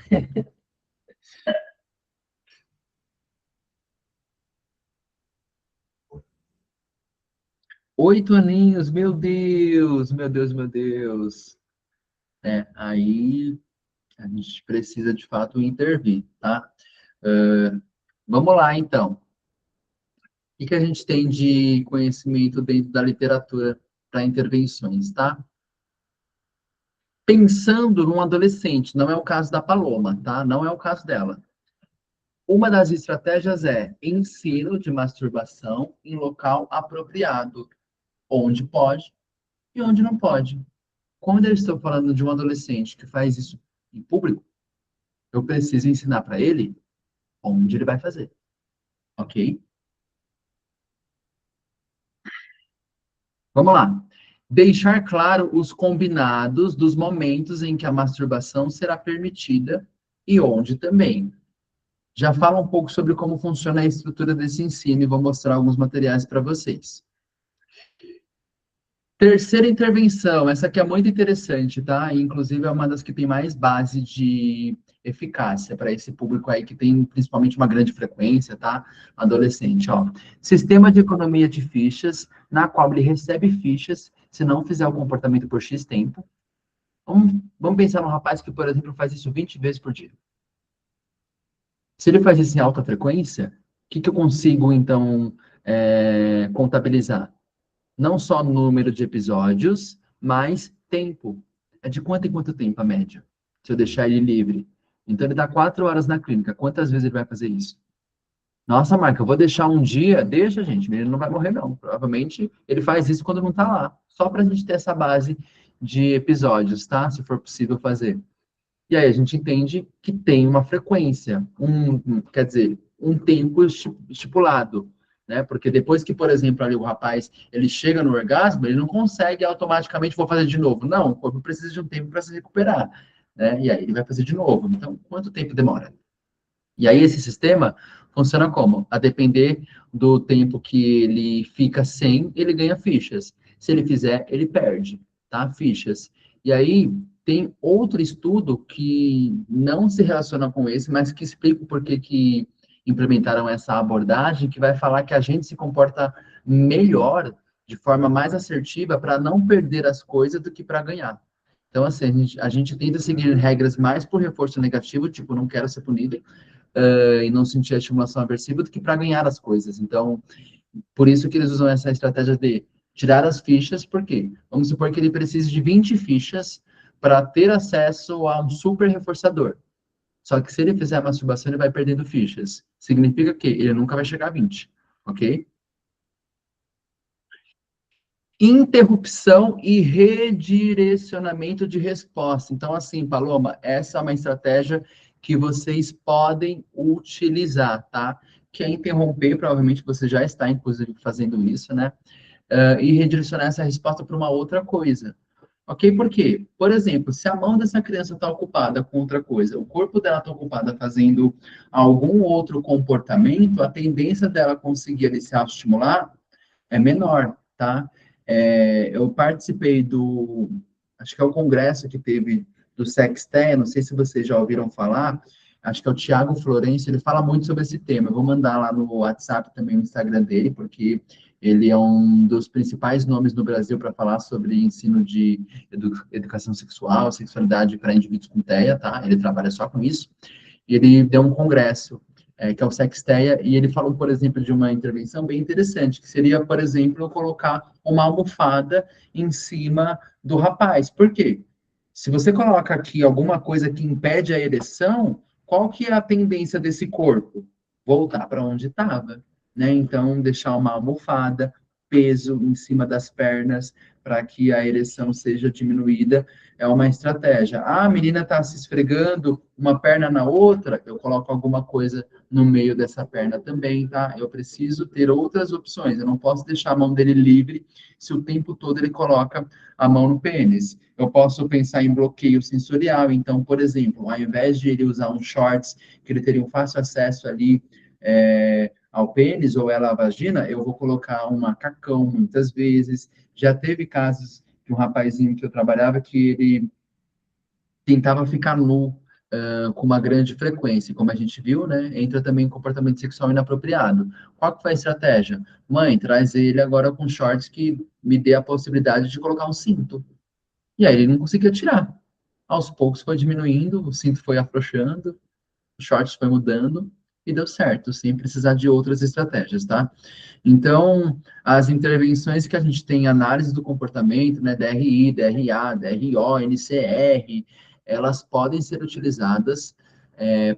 [SPEAKER 1] 8 aninhos, meu Deus, meu Deus, meu Deus. Aí a gente precisa, de fato, intervir, tá? Vamos lá, então. O que a gente tem de conhecimento dentro da literatura para intervenções, tá? Pensando num adolescente, não é o caso da Paloma, tá? Não é o caso dela. Uma das estratégias é ensino de masturbação em local apropriado, onde pode e onde não pode. Quando eu estou falando de um adolescente que faz isso em público, eu preciso ensinar para ele onde ele vai fazer, ok? Vamos lá. Deixar claro os combinados dos momentos em que a masturbação será permitida e onde também. Já fala um pouco sobre como funciona a estrutura desse ensino e vou mostrar alguns materiais para vocês. Terceira intervenção, essa aqui é muito interessante, tá? Inclusive é uma das que tem mais base de eficácia para esse público aí que tem principalmente uma grande frequência, tá? Adolescente, ó. Sistema de economia de fichas, na qual ele recebe fichas se não fizer o comportamento por X tempo. Vamos pensar num rapaz que, por exemplo, faz isso 20 vezes por dia. Se ele faz isso em alta frequência, o que eu consigo, então, contabilizar? Não só número de episódios, mas tempo. É de quanto em quanto tempo a média? Se eu deixar ele livre. Então, ele dá 4 horas na clínica. Quantas vezes ele vai fazer isso? Nossa, Marca, eu vou deixar um dia. Deixa, gente. Ele não vai morrer, não. Provavelmente, ele faz isso quando não tá lá. Só para a gente ter essa base de episódios, tá? Se for possível fazer. E aí a gente entende que tem uma frequência. Quer dizer, um tempo estipulado. Né? Porque depois que, por exemplo, ali o rapaz ele chega no orgasmo, ele não consegue automaticamente vou fazer de novo. Não, o corpo precisa de um tempo para se recuperar, né? E aí ele vai fazer de novo. Então, quanto tempo demora? E aí esse sistema funciona como? A depender do tempo que ele fica sem, ele ganha fichas. Se ele fizer, ele perde, tá? Fichas. E aí tem outro estudo que não se relaciona com esse, mas que explica o porquê que implementaram essa abordagem, que vai falar que a gente se comporta melhor, de forma mais assertiva, para não perder as coisas do que para ganhar. Então, assim, a gente tenta seguir regras mais por reforço negativo, tipo, não quero ser punido, e não sentir a estimulação aversiva, do que para ganhar as coisas. Então, por isso que eles usam essa estratégia de tirar as fichas, por quê? Vamos supor que ele precise de 20 fichas para ter acesso a um super reforçador. Só que se ele fizer a masturbação, ele vai perdendo fichas. Significa que ele nunca vai chegar a 20, ok? Interrupção e redirecionamento de resposta. Então, assim, Paloma, essa é uma estratégia que vocês podem utilizar, tá? Que é interromper, provavelmente você já está, inclusive, fazendo isso, né? E redirecionar essa resposta para uma outra coisa. Ok? Por quê? Por exemplo, se a mão dessa criança está ocupada com outra coisa, o corpo dela está ocupado fazendo algum outro comportamento, a tendência dela conseguir ali, se autoestimular é menor, tá? Eu participei acho que é o congresso que teve do Sexteia, não sei se vocês já ouviram falar, acho que é o Tiago Florencio, ele fala muito sobre esse tema. Eu vou mandar lá no WhatsApp também no Instagram dele, porque ele é um dos principais nomes no Brasil para falar sobre ensino de educação sexual, sexualidade para indivíduos com TEA, tá? Ele trabalha só com isso. E ele deu um congresso, que é o Sexteia, e ele falou, por exemplo, de uma intervenção bem interessante, que seria, por exemplo, colocar uma almofada em cima do rapaz. Por quê? Se você coloca aqui alguma coisa que impede a ereção, qual que é a tendência desse corpo? Voltar para onde estava, né? Então, deixar uma almofada, peso em cima das pernas, para que a ereção seja diminuída, é uma estratégia. Ah, a menina está se esfregando uma perna na outra, eu coloco alguma coisa no meio dessa perna também, tá? Eu preciso ter outras opções, eu não posso deixar a mão dele livre se o tempo todo ele coloca a mão no pênis. Eu posso pensar em bloqueio sensorial, então, por exemplo, ao invés de ele usar um shorts, que ele teria um fácil acesso ali ao pênis ou ela à vagina, eu vou colocar um macacão muitas vezes. Já teve casos de um rapazinho que eu trabalhava que ele tentava ficar nu com uma grande frequência, como a gente viu, né? Entra também em comportamento sexual inapropriado. Qual que foi a estratégia? Mãe, traz ele agora com shorts que me dê a possibilidade de colocar um cinto. E aí ele não conseguia tirar. Aos poucos foi diminuindo, o cinto foi afrouxando, o shorts foi mudando e deu certo, sem precisar de outras estratégias, tá? Então, as intervenções que a gente tem, análise do comportamento, né, DRI, DRA, DRO, NCR, elas podem ser utilizadas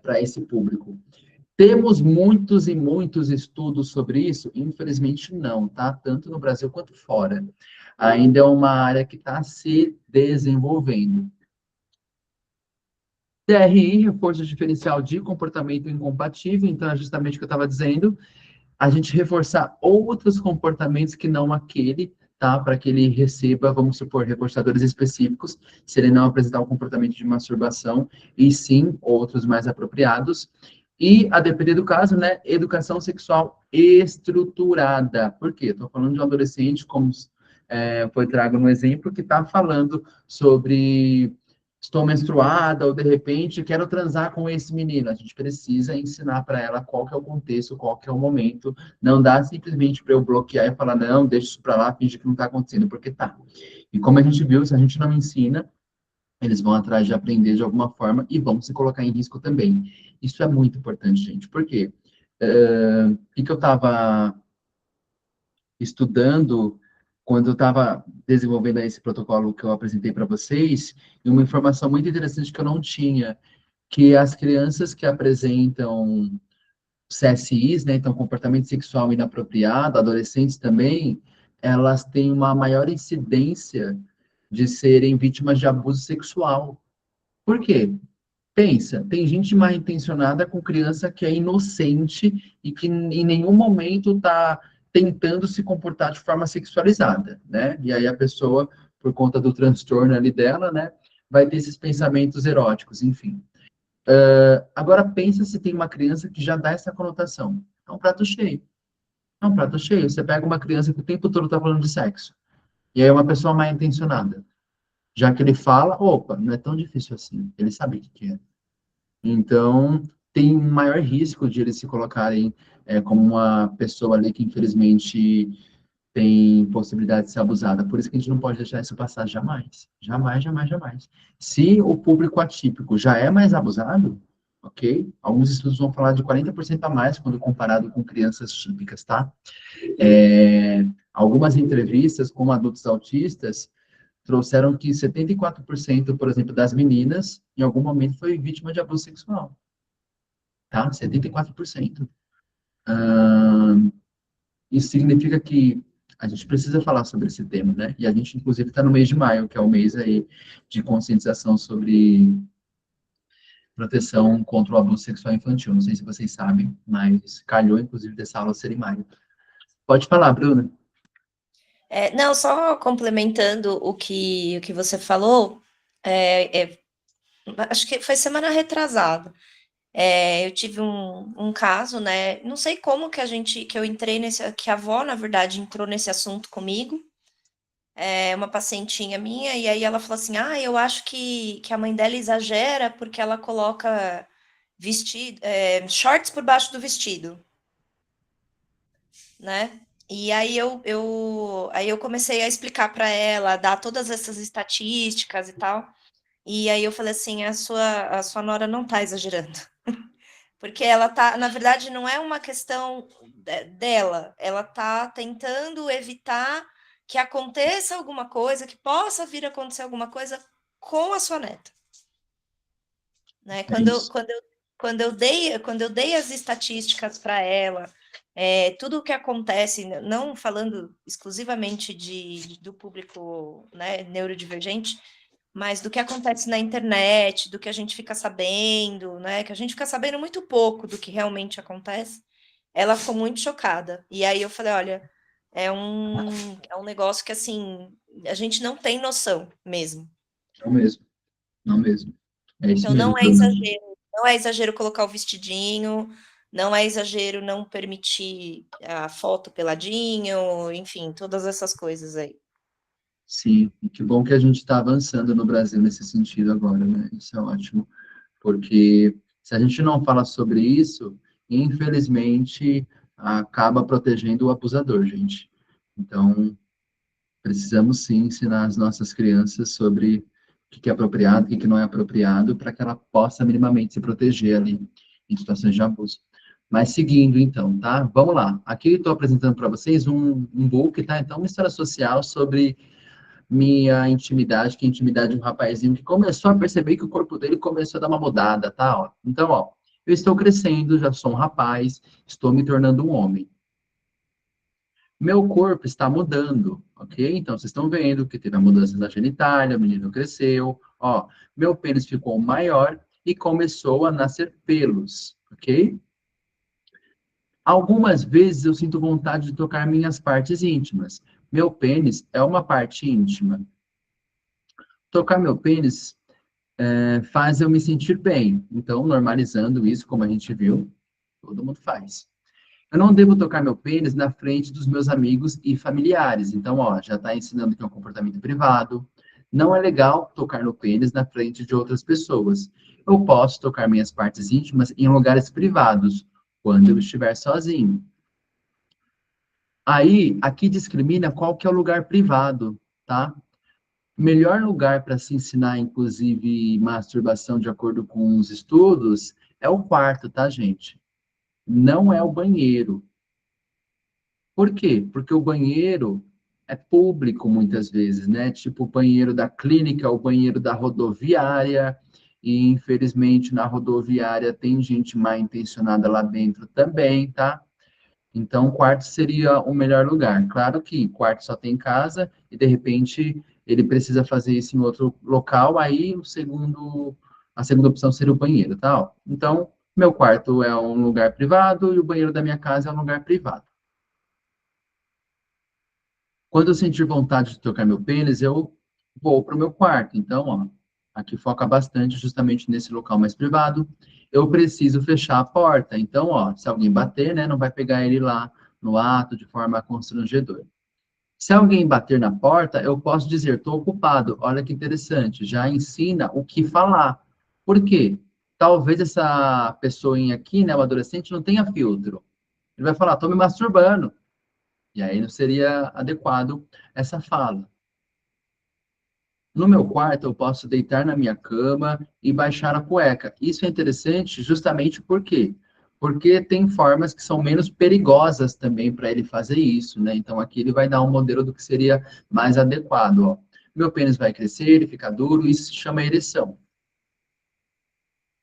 [SPEAKER 1] para esse público. Temos muitos e muitos estudos sobre isso? Infelizmente não, tá? Tanto no Brasil quanto fora. Ainda é uma área que está se desenvolvendo. DRI, reforço diferencial de comportamento incompatível, então é justamente o que eu estava dizendo, a gente reforçar outros comportamentos que não aquele, tá? Para que ele receba, vamos supor, reforçadores específicos, se ele não apresentar um comportamento de masturbação, e sim outros mais apropriados. E, a depender do caso, né, educação sexual estruturada. Por quê? Estou falando de um adolescente, como foi trago no exemplo que está falando sobre estou menstruada ou de repente quero transar com esse menino. A gente precisa ensinar para ela qual que é o contexto, qual que é o momento. Não dá simplesmente para eu bloquear e falar, não, deixa isso para lá, finge que não está acontecendo, porque tá. E como a gente viu, se a gente não ensina, eles vão atrás de aprender de alguma forma e vão se colocar em risco também. Isso é muito importante, gente. Por quê? O que eu estava estudando quando eu estava desenvolvendo esse protocolo que eu apresentei para vocês, e uma informação muito interessante que eu não tinha, que as crianças que apresentam CSIs, né, então comportamento sexual inapropriado, adolescentes também, elas têm uma maior incidência de serem vítimas de abuso sexual. Por quê? Pensa, tem gente mal intencionada com criança que é inocente e que em nenhum momento está tentando se comportar de forma sexualizada, né? E aí a pessoa, por conta do transtorno ali dela, né, vai ter esses pensamentos eróticos, enfim. Agora pensa se tem uma criança que já dá essa conotação. É um prato cheio. É um prato cheio. Você pega uma criança que o tempo todo está falando de sexo. E aí é uma pessoa mal intencionada. Já que ele fala, opa, não é tão difícil assim. Ele sabe o que é. Então, tem um maior risco de eles se colocarem como uma pessoa ali que, infelizmente, tem possibilidade de ser abusada. Por isso que a gente não pode deixar isso passar jamais. Jamais, jamais, jamais. Se o público atípico já é mais abusado, ok? Alguns estudos vão falar de 40% a mais quando comparado com crianças típicas, tá? Algumas entrevistas com adultos autistas trouxeram que 74%, por exemplo, das meninas, em algum momento foi vítima de abuso sexual. Tá? 74%. Isso significa que a gente precisa falar sobre esse tema, né? E a gente, inclusive, está no mês de maio, que é o mês aí de conscientização sobre proteção contra o abuso sexual infantil. Não sei se vocês sabem, mas calhou, inclusive, dessa aula ser em maio. Pode falar, Bruna.
[SPEAKER 5] Não, só complementando o que você falou, acho que foi semana retrasada. Eu tive um caso, né? Não sei como que eu entrei que a avó, na verdade, entrou nesse assunto comigo. Uma pacientinha minha, e aí ela falou assim: eu acho que a mãe dela exagera porque ela coloca vestido, shorts por baixo do vestido, né? E aí eu comecei a explicar para ela, dar todas essas estatísticas e tal. E aí eu falei assim: a sua nora não tá exagerando. Porque ela tá, na verdade, não é uma questão dela, ela tá tentando evitar que aconteça alguma coisa, que possa vir a acontecer alguma coisa com a sua neta. Né? Quando eu dei as estatísticas para ela, tudo o que acontece, não falando exclusivamente do público, né, neurodivergente, mas do que acontece na internet, do que a gente fica sabendo, né? Que a gente fica sabendo muito pouco do que realmente acontece. Ela ficou muito chocada. E aí eu falei, olha, é um negócio que, assim, a gente não tem noção mesmo.
[SPEAKER 1] Não mesmo. Não mesmo. É isso
[SPEAKER 5] Então,
[SPEAKER 1] mesmo,
[SPEAKER 5] não é
[SPEAKER 1] Bruna.
[SPEAKER 5] exagero. Não é exagero colocar o vestidinho, não é exagero não permitir a foto peladinho, enfim, todas essas coisas aí.
[SPEAKER 1] Sim, e que bom que a gente está avançando no Brasil nesse sentido agora, né? Isso é ótimo, porque se a gente não fala sobre isso, infelizmente, acaba protegendo o abusador, gente. Então, precisamos sim ensinar as nossas crianças sobre o que é apropriado, o que não é apropriado, para que ela possa minimamente se proteger ali em situações de abuso. Mas seguindo, então, tá? Vamos lá. Aqui eu estou apresentando para vocês um book, tá? Então, uma história social sobre minha intimidade, que é a intimidade de um rapazinho que começou a perceber que o corpo dele começou a dar uma mudada, tá? Ó. Então, ó, eu estou crescendo, já sou um rapaz, estou me tornando um homem. Meu corpo está mudando, ok? Então, vocês estão vendo que teve a mudança na genitália, o menino cresceu, ó, meu pênis ficou maior e começou a nascer pelos, ok? Algumas vezes eu sinto vontade de tocar minhas partes íntimas. Meu pênis é uma parte íntima. Tocar meu pênis faz eu me sentir bem. Então, normalizando isso, como a gente viu, todo mundo faz. Eu não devo tocar meu pênis na frente dos meus amigos e familiares. Então, ó, já está ensinando que é um comportamento privado. Não é legal tocar no pênis na frente de outras pessoas. Eu posso tocar minhas partes íntimas em lugares privados, quando eu estiver sozinho. Aí, aqui discrimina qual que é o lugar privado, tá? Melhor lugar para se ensinar, inclusive, masturbação, de acordo com os estudos, é o quarto, tá, gente? Não é o banheiro. Por quê? Porque o banheiro é público muitas vezes, né? Tipo o banheiro da clínica, o banheiro da rodoviária, e infelizmente na rodoviária tem gente mal intencionada lá dentro também, tá? Então, o quarto seria o melhor lugar. Claro que quarto só tem casa e de repente ele precisa fazer isso em outro local, aí a segunda opção seria o banheiro, tá? Ó, então, meu quarto é um lugar privado e o banheiro da minha casa é um lugar privado. Quando eu sentir vontade de tocar meu pênis, eu vou para o meu quarto. Então, ó, aqui foca bastante justamente nesse local mais privado. Eu preciso fechar a porta. Então, ó, se alguém bater, né, não vai pegar ele lá no ato de forma constrangedora. Se alguém bater na porta, eu posso dizer, estou ocupado. Olha que interessante, já ensina o que falar. Por quê? Talvez essa pessoinha aqui, né, o adolescente, não tenha filtro. Ele vai falar, estou me masturbando. E aí não seria adequado essa fala. No meu quarto, eu posso deitar na minha cama e baixar a cueca. Isso é interessante justamente por quê? Porque tem formas que são menos perigosas também para ele fazer isso, né? Então, aqui ele vai dar um modelo do que seria mais adequado, ó. Meu pênis vai crescer, ele fica duro, isso se chama ereção.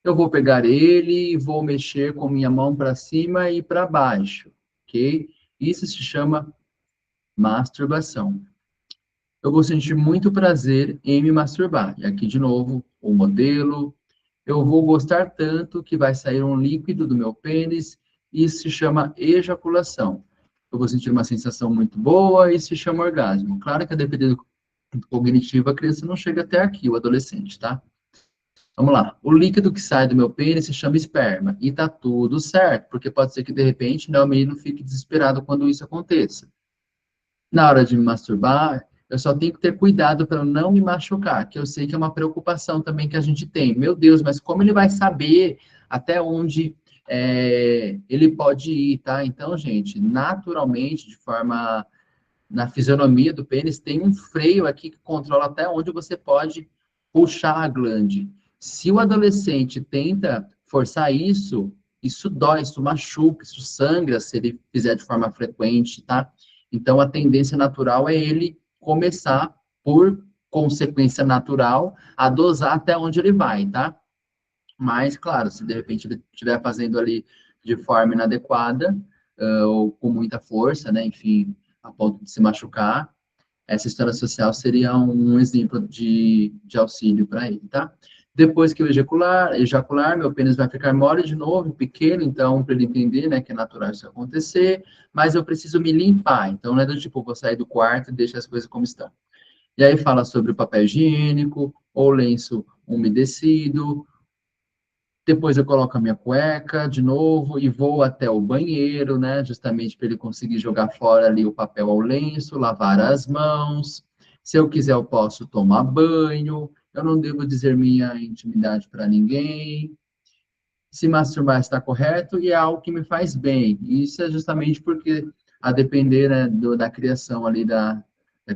[SPEAKER 1] Eu vou pegar ele e vou mexer com minha mão para cima e para baixo, ok? Isso se chama masturbação. Eu vou sentir muito prazer em me masturbar. E aqui, de novo, o modelo. Eu vou gostar tanto que vai sair um líquido do meu pênis. Isso se chama ejaculação. Eu vou sentir uma sensação muito boa. Isso se chama orgasmo. Claro que, a depender do cognitivo, a criança não chega até aqui, o adolescente, tá? Vamos lá. O líquido que sai do meu pênis se chama esperma. E tá tudo certo, porque pode ser que, de repente, né, o menino fique desesperado quando isso aconteça. Na hora de me masturbar, eu só tenho que ter cuidado para não me machucar, que eu sei que é uma preocupação também que a gente tem. Meu Deus, mas como ele vai saber até onde ele pode ir, tá? Então, gente, naturalmente, de forma na fisionomia do pênis, tem um freio aqui que controla até onde você pode puxar a glande. Se o adolescente tenta forçar isso, isso dói, isso machuca, isso sangra se ele fizer de forma frequente, tá? Então, a tendência natural é ele começar, por consequência natural, a dosar até onde ele vai, tá? Mas, claro, se de repente ele estiver fazendo ali de forma inadequada, ou com muita força, né, enfim, a ponto de se machucar, essa história social seria um exemplo de auxílio para ele, tá? Depois que eu ejacular, meu pênis vai ficar mole de novo, pequeno, então, para ele entender, né, que é natural isso acontecer, mas eu preciso me limpar, então não é do tipo, vou sair do quarto e deixar as coisas como estão. E aí fala sobre o papel higiênico, ou lenço umedecido, depois eu coloco a minha cueca de novo e vou até o banheiro, né? Justamente para ele conseguir jogar fora ali o papel ao lenço, lavar as mãos. Se eu quiser, eu posso tomar banho. Eu não devo dizer minha intimidade para ninguém. Se masturbar está correto e é algo que me faz bem. Isso é justamente porque, a depender, né, da criação ali da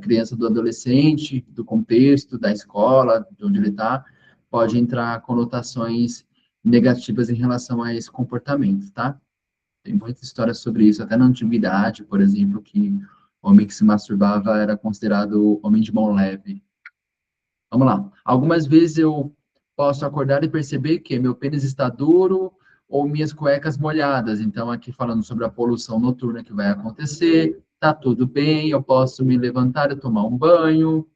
[SPEAKER 1] criança, do adolescente, do contexto, da escola, de onde ele está, pode entrar conotações negativas em relação a esse comportamento, tá? Tem muita história sobre isso, até na antiguidade, por exemplo, que o homem que se masturbava era considerado homem de mão leve. Vamos lá. Algumas vezes eu posso acordar e perceber que meu pênis está duro ou minhas cuecas molhadas. Então, aqui falando sobre a poluição noturna que vai acontecer, tá tudo bem, eu posso me levantar e tomar um banho.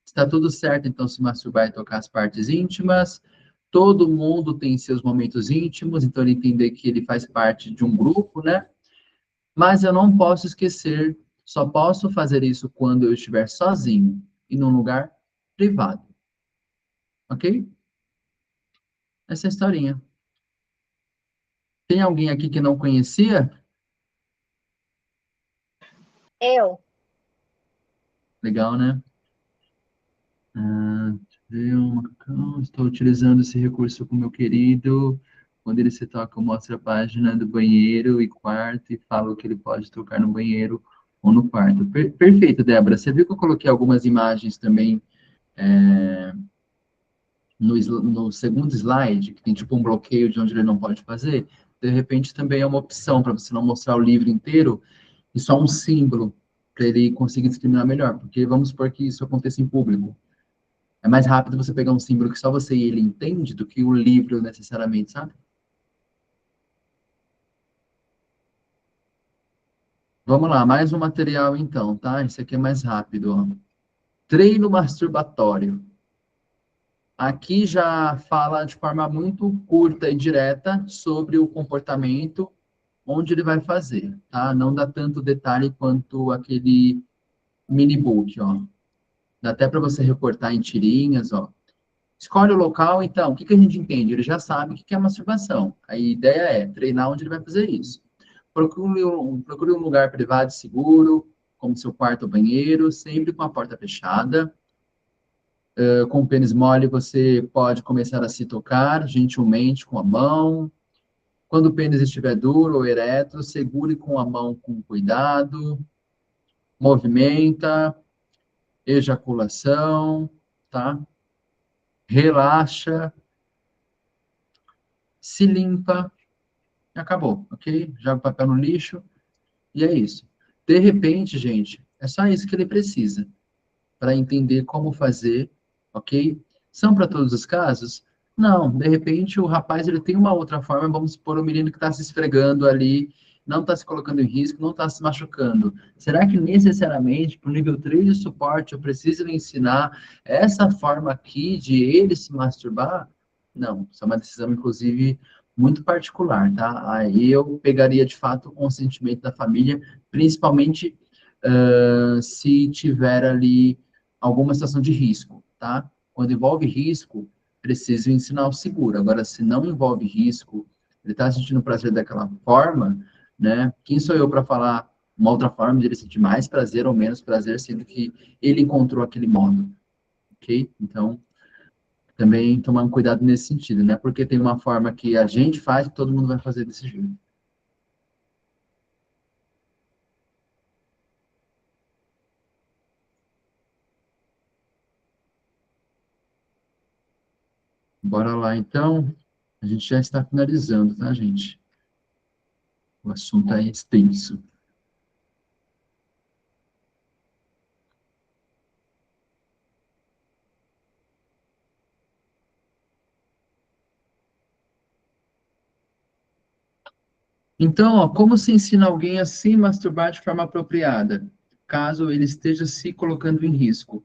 [SPEAKER 1] Está tudo certo, então, se masturbar e tocar as partes íntimas. Todo mundo tem seus momentos íntimos, então ele entender que ele faz parte de um grupo, né? Mas eu não posso esquecer, só posso fazer isso quando eu estiver sozinho e num lugar privado. Ok? Essa é a historinha. Tem alguém aqui que não conhecia
[SPEAKER 4] Eu.
[SPEAKER 1] Legal, né? Deixa eu ver, macacão. Estou utilizando esse recurso com meu querido. Quando ele se toca, eu mostro a página do banheiro e quarto e falo que ele pode tocar no banheiro ou no quarto. Perfeito, Débora. Você viu que eu coloquei algumas imagens também no segundo slide, que tem tipo um bloqueio de onde ele não pode fazer? De repente também é uma opção para você não mostrar o livro inteiro e só um símbolo para ele conseguir discriminar melhor, porque vamos supor que isso aconteça em público. É mais rápido você pegar um símbolo que só você e ele entende do que o livro necessariamente, sabe? Vamos lá, mais um material então, tá? Esse aqui é mais rápido, ó. Treino masturbatório. Aqui já fala de forma muito curta e direta sobre o comportamento, onde ele vai fazer, tá? Não dá tanto detalhe quanto aquele mini book, ó. Dá até para você recortar em tirinhas, ó. Escolhe o local, então, o que que a gente entende? Ele já sabe o que que é masturbação. A ideia é treinar onde ele vai fazer isso. Procure um lugar privado e seguro, como seu quarto ou banheiro, sempre com a porta fechada. Com o pênis mole, você pode começar a se tocar gentilmente com a mão. Quando o pênis estiver duro ou ereto, segure com a mão com cuidado. Movimenta, ejaculação, tá? Relaxa, se limpa, acabou, ok? Joga o papel no lixo, e é isso. De repente, gente, é só isso que ele precisa para entender como fazer, ok? São para todos os casos? Não, de repente o rapaz ele tem uma outra forma, vamos supor, o menino que está se esfregando ali, não está se colocando em risco, não está se machucando. Será que necessariamente, para o nível 3 de suporte, eu preciso lhe ensinar essa forma aqui de ele se masturbar? Não, isso é uma decisão, inclusive, muito particular, tá? Aí eu pegaria, de fato, o consentimento da família, principalmente se tiver ali alguma situação de risco, tá? Quando envolve risco, preciso ensinar o seguro. Agora, se não envolve risco, ele está sentindo prazer daquela forma, né? Quem sou eu para falar uma outra forma de ele sentir mais prazer ou menos prazer, sendo que ele encontrou aquele modo, ok? Então, também tomar um cuidado nesse sentido, né? Porque tem uma forma que a gente faz, que todo mundo vai fazer desse jeito. Bora lá, então. A gente já está finalizando, tá, gente? O assunto é extenso. Então, ó, como se ensina alguém a se masturbar de forma apropriada, caso ele esteja se colocando em risco?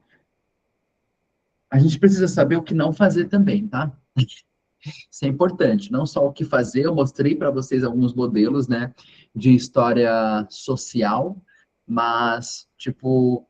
[SPEAKER 1] A gente precisa saber o que não fazer também, tá? Isso é importante, não só o que fazer, eu mostrei para vocês alguns modelos, né, de história social, mas, tipo,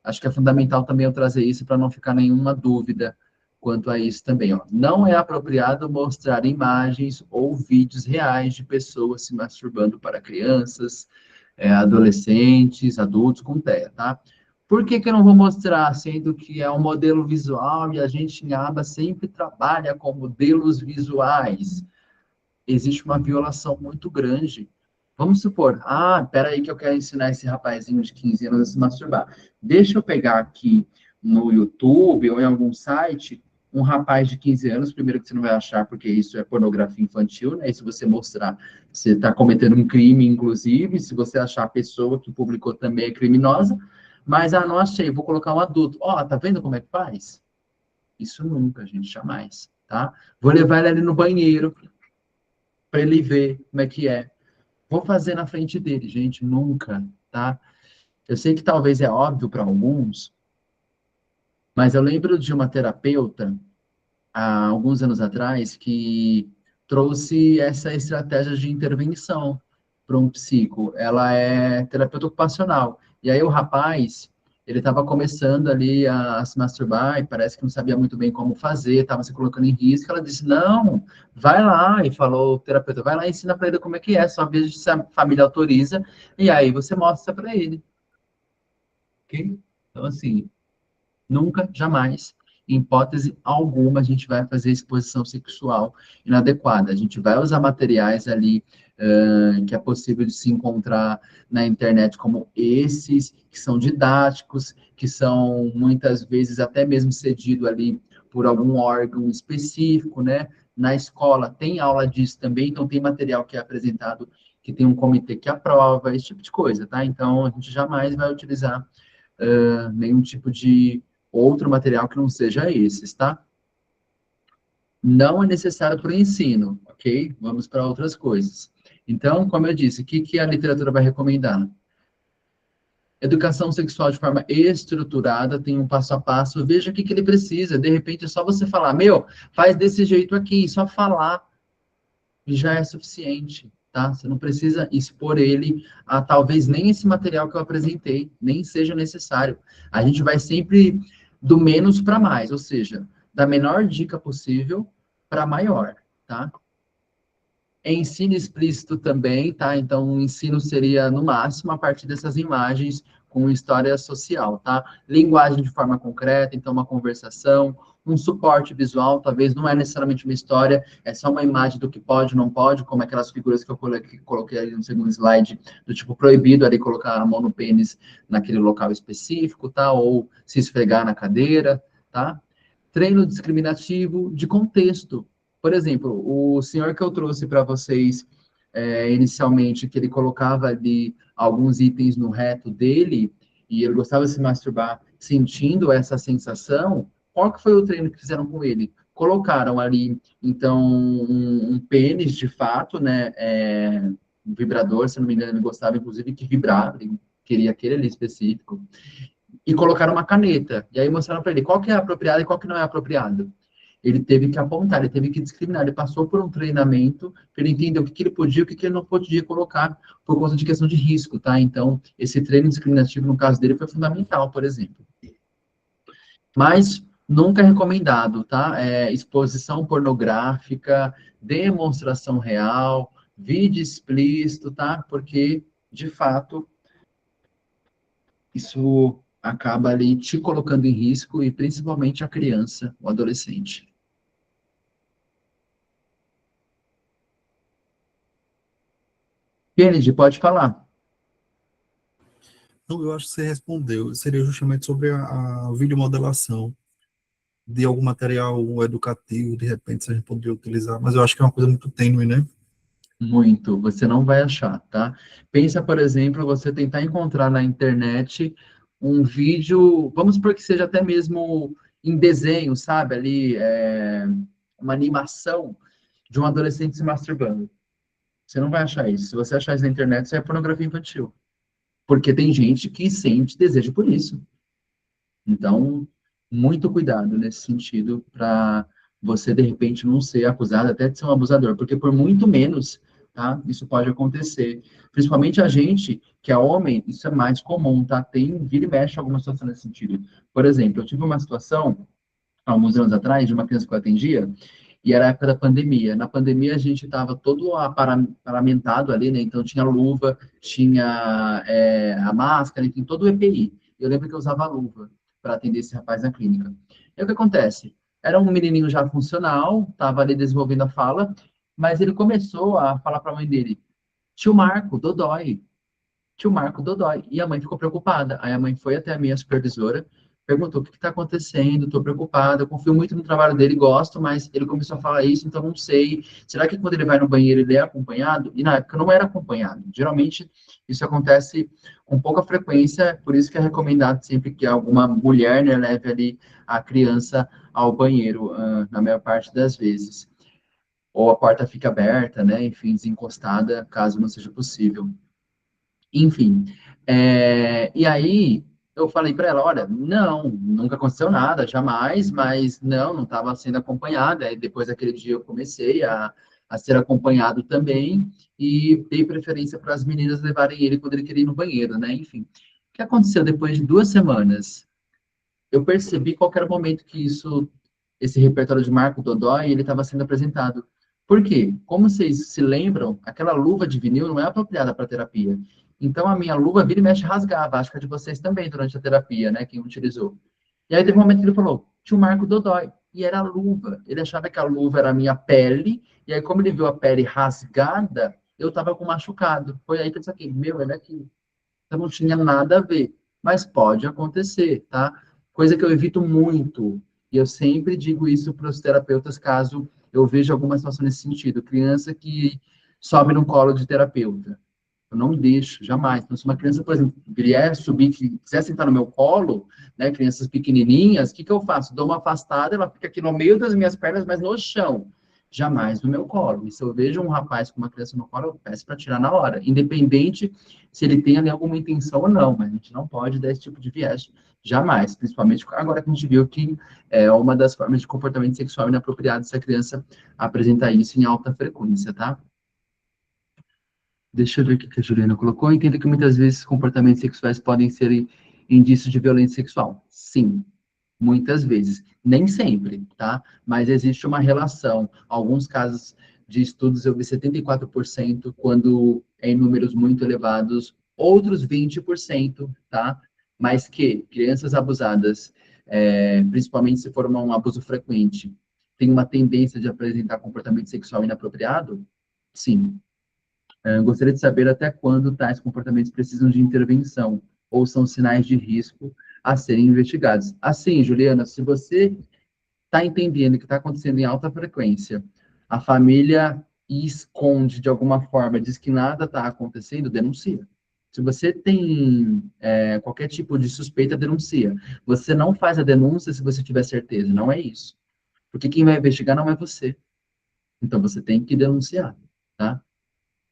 [SPEAKER 1] acho que é fundamental também eu trazer isso para não ficar nenhuma dúvida quanto a isso também, ó. Não é apropriado mostrar imagens ou vídeos reais de pessoas se masturbando para crianças, adolescentes, adultos com TEA, tá? Por que que eu não vou mostrar, sendo que é um modelo visual e a gente em aba sempre trabalha com modelos visuais? Existe uma violação muito grande. Vamos supor, peraí que eu quero ensinar esse rapazinho de 15 anos a se masturbar. Deixa eu pegar aqui no YouTube ou em algum site um rapaz de 15 anos, primeiro que você não vai achar, porque isso é pornografia infantil, né? E se você mostrar, você está cometendo um crime, inclusive, se você achar a pessoa que publicou também é criminosa, mas, não achei, vou colocar um adulto. Ó, tá vendo como é que faz? Isso nunca, gente, jamais, tá? Vou levar ele ali no banheiro, para ele ver como é que é. Vou fazer na frente dele, gente, nunca, tá? Eu sei que talvez é óbvio para alguns, mas eu lembro de uma terapeuta, há alguns anos atrás, que trouxe essa estratégia de intervenção para um psico. Ela é terapeuta ocupacional. E aí o rapaz, ele estava começando ali a se masturbar e parece que não sabia muito bem como fazer, estava se colocando em risco. Ela disse, não, vai lá. E falou, o terapeuta, vai lá e ensina para ele como é que é, só veja se a família autoriza, e aí você mostra para ele. ok? Então, assim, nunca, jamais, em hipótese alguma, a gente vai fazer exposição sexual inadequada. A gente vai usar materiais ali que é possível de se encontrar na internet, como esses, que são didáticos, que são muitas vezes até mesmo cedido ali por algum órgão específico, né? Na escola tem aula disso também, então tem material que é apresentado que tem um comitê que aprova, esse tipo de coisa, tá? Então, a gente jamais vai utilizar nenhum tipo de outro material que não seja esses, tá? Não é necessário para o ensino, ok? Vamos para outras coisas. Então, como eu disse, o que a literatura vai recomendar? Educação sexual de forma estruturada, tem um passo a passo, veja o que ele precisa. De repente, é só você falar, meu, faz desse jeito aqui, só falar já é suficiente, tá? Você não precisa expor ele a talvez nem esse material que eu apresentei, nem seja necessário. A gente vai sempre do menos para mais, ou seja, da menor dica possível para maior, tá? Ensino explícito também, tá? Então, o ensino seria, no máximo, a partir dessas imagens com história social, tá? Linguagem de forma concreta, então, uma conversação, um suporte visual, talvez não é necessariamente uma história, é só uma imagem do que pode, não pode, como aquelas figuras que eu coloquei ali no segundo slide, do tipo proibido ali colocar a mão no pênis naquele local específico, tá? Ou se esfregar na cadeira, tá? Treino discriminativo de contexto. Por exemplo, o senhor que eu trouxe para vocês inicialmente, que ele colocava ali alguns itens no reto dele, e ele gostava de se masturbar sentindo essa sensação, qual que foi o treino que fizeram com ele? Colocaram ali, então, um pênis de fato, né, um vibrador, se não me engano, ele gostava, inclusive, que vibrava, ele queria aquele ali específico, e colocaram uma caneta, e aí mostraram para ele qual que é apropriado e qual que não é apropriado. Ele teve que apontar, ele teve que discriminar, ele passou por um treinamento para ele entender o que ele podia e o que ele não podia colocar por conta de questão de risco, tá? Então, esse treino discriminativo, no caso dele, foi fundamental, por exemplo. Mas nunca é recomendado, tá? Exposição pornográfica, demonstração real, vídeo explícito, tá? Porque, de fato, isso acaba ali te colocando em risco e principalmente a criança, o adolescente. Kennedy, pode falar.
[SPEAKER 6] Não, eu acho que você respondeu. Seria justamente sobre a videomodelação de algum material educativo, de repente, se a gente poderia utilizar, mas eu acho que é uma coisa muito tênue, né?
[SPEAKER 1] Muito, você não vai achar, tá? Pensa, por exemplo, você tentar encontrar na internet um vídeo, vamos supor que seja até mesmo em desenho, sabe? Ali, uma animação de um adolescente se masturbando. Você não vai achar isso. Se você achar isso na internet, isso é pornografia infantil. Porque tem gente que sente desejo por isso. Então, muito cuidado nesse sentido para você, de repente, não ser acusado até de ser um abusador, porque por muito menos, tá? Isso pode acontecer. Principalmente a gente, que é homem, isso é mais comum, tá? Tem, vira e mexe alguma situação nesse sentido. Por exemplo, eu tive uma situação, há alguns anos atrás, de uma criança que eu atendia, e era a época da pandemia. Na pandemia, a gente estava todo paramentado ali, né? Então, tinha luva, tinha a máscara, enfim, todo o EPI. Eu lembro que eu usava luva para atender esse rapaz na clínica. E o que acontece? Era um menininho já funcional, estava ali desenvolvendo a fala, mas ele começou a falar para a mãe dele, tio Marco, Dodói, tio Marco Dodói. E a mãe ficou preocupada. Aí a mãe foi até a minha supervisora, perguntou o que está acontecendo, estou preocupada, eu confio muito no trabalho dele, gosto, mas ele começou a falar isso, então não sei. Será que quando ele vai no banheiro ele é acompanhado? E na época não era acompanhado. Geralmente isso acontece com pouca frequência, por isso que é recomendado sempre que alguma mulher, né, leve ali a criança ao banheiro, na maior parte das vezes. Ou a porta fica aberta, né, enfim, desencostada, caso não seja possível. Enfim, e aí eu falei para ela, olha, não, nunca aconteceu nada, jamais, mas não estava sendo acompanhada. Aí depois daquele dia eu comecei a ser acompanhado também e dei preferência para as meninas levarem ele quando ele queria ir no banheiro, né? Enfim, o que aconteceu depois de 2 semanas? Eu percebi qual era o momento que esse repertório de Marco Dodói, ele estava sendo apresentado. Por quê? Como vocês se lembram, aquela luva de vinil não é apropriada para terapia. Então, a minha luva vira e mexe rasgava, acho que a de vocês também, durante a terapia, né, quem utilizou. E aí teve um momento que ele falou, tio Marco Dodói, e era a luva. Ele achava que a luva era a minha pele, e aí como ele viu a pele rasgada, eu tava com machucado. Foi aí que eu disse aqui, meu, ele aqui. Então não tinha nada a ver, mas pode acontecer, tá? Coisa que eu evito muito, e eu sempre digo isso para os terapeutas caso eu veja alguma situação nesse sentido. Criança que sobe no colo de terapeuta. Eu não deixo, jamais. Então, se uma criança, por exemplo, vier subir, quiser sentar no meu colo, né, crianças pequenininhas, o que que eu faço? Dou uma afastada, ela fica aqui no meio das minhas pernas, mas no chão. Jamais no meu colo. E se eu vejo um rapaz com uma criança no colo, eu peço para tirar na hora, independente se ele tem ali alguma intenção ou não, mas a gente não pode dar esse tipo de viés. Jamais, principalmente agora que a gente viu que é uma das formas de comportamento sexual inapropriado se a criança apresentar isso em alta frequência, tá? Deixa eu ver o que a Juliana colocou. Entendo que muitas vezes comportamentos sexuais podem ser indícios de violência sexual. Sim, muitas vezes. Nem sempre, tá? Mas existe uma relação. Alguns casos de estudos eu vi 74% quando é em números muito elevados, outros 20%, tá? Mas que crianças abusadas, principalmente se for um abuso frequente, tem uma tendência de apresentar comportamento sexual inapropriado? Sim. Gostaria de saber até quando tais comportamentos precisam de intervenção ou são sinais de risco a serem investigados. Assim, Juliana, se você está entendendo que está acontecendo em alta frequência, a família esconde de alguma forma, diz que nada está acontecendo, denuncia. Se você tem qualquer tipo de suspeita, denuncia. Você não faz a denúncia se você tiver certeza, não é isso. Porque quem vai investigar não é você. Então você tem que denunciar, tá?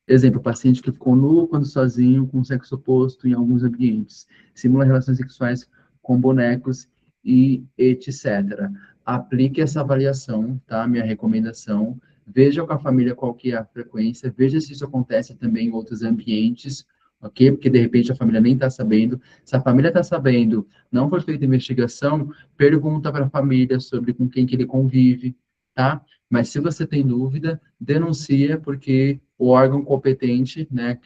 [SPEAKER 1] Exemplo, paciente que ficou nu quando sozinho, com sexo oposto em alguns ambientes. Simula relações sexuais com bonecos e etc. Aplique essa avaliação, tá? Minha recomendação. Veja com a família qual que é a frequência. Veja se isso acontece também em outros ambientes, ok? Porque, de repente, a família nem está sabendo. Se a família está sabendo, não foi feita investigação, pergunta para a família sobre com quem que ele convive, tá? Mas se você tem dúvida, denuncia, porque o órgão competente, né,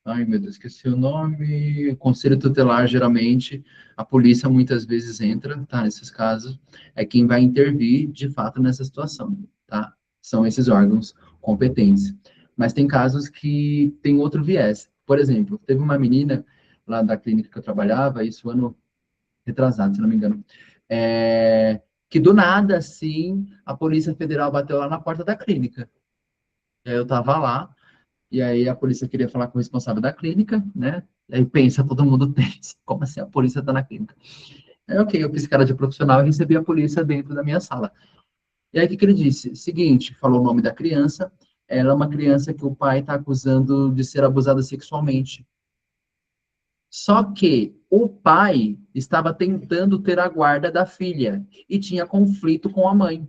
[SPEAKER 1] ai meu Deus, esqueci o nome, o Conselho Tutelar, geralmente, a polícia muitas vezes entra, tá, nesses casos, é quem vai intervir, de fato, nessa situação, tá? São esses órgãos competentes. Mas tem casos que tem outro viés. Por exemplo, teve uma menina lá da clínica que eu trabalhava, isso ano retrasado, se não me engano, que do nada, assim, a Polícia Federal bateu lá na porta da clínica. E aí eu tava lá, e aí a polícia queria falar com o responsável da clínica, né? E aí pensa, todo mundo tenso, como assim a polícia tá na clínica? Aí, ok, eu fiz cara de profissional e recebi a polícia dentro da minha sala. E aí o que ele disse? Seguinte, falou o nome da criança, ela é uma criança que o pai está acusando de ser abusada sexualmente. Só que o pai estava tentando ter a guarda da filha e tinha conflito com a mãe.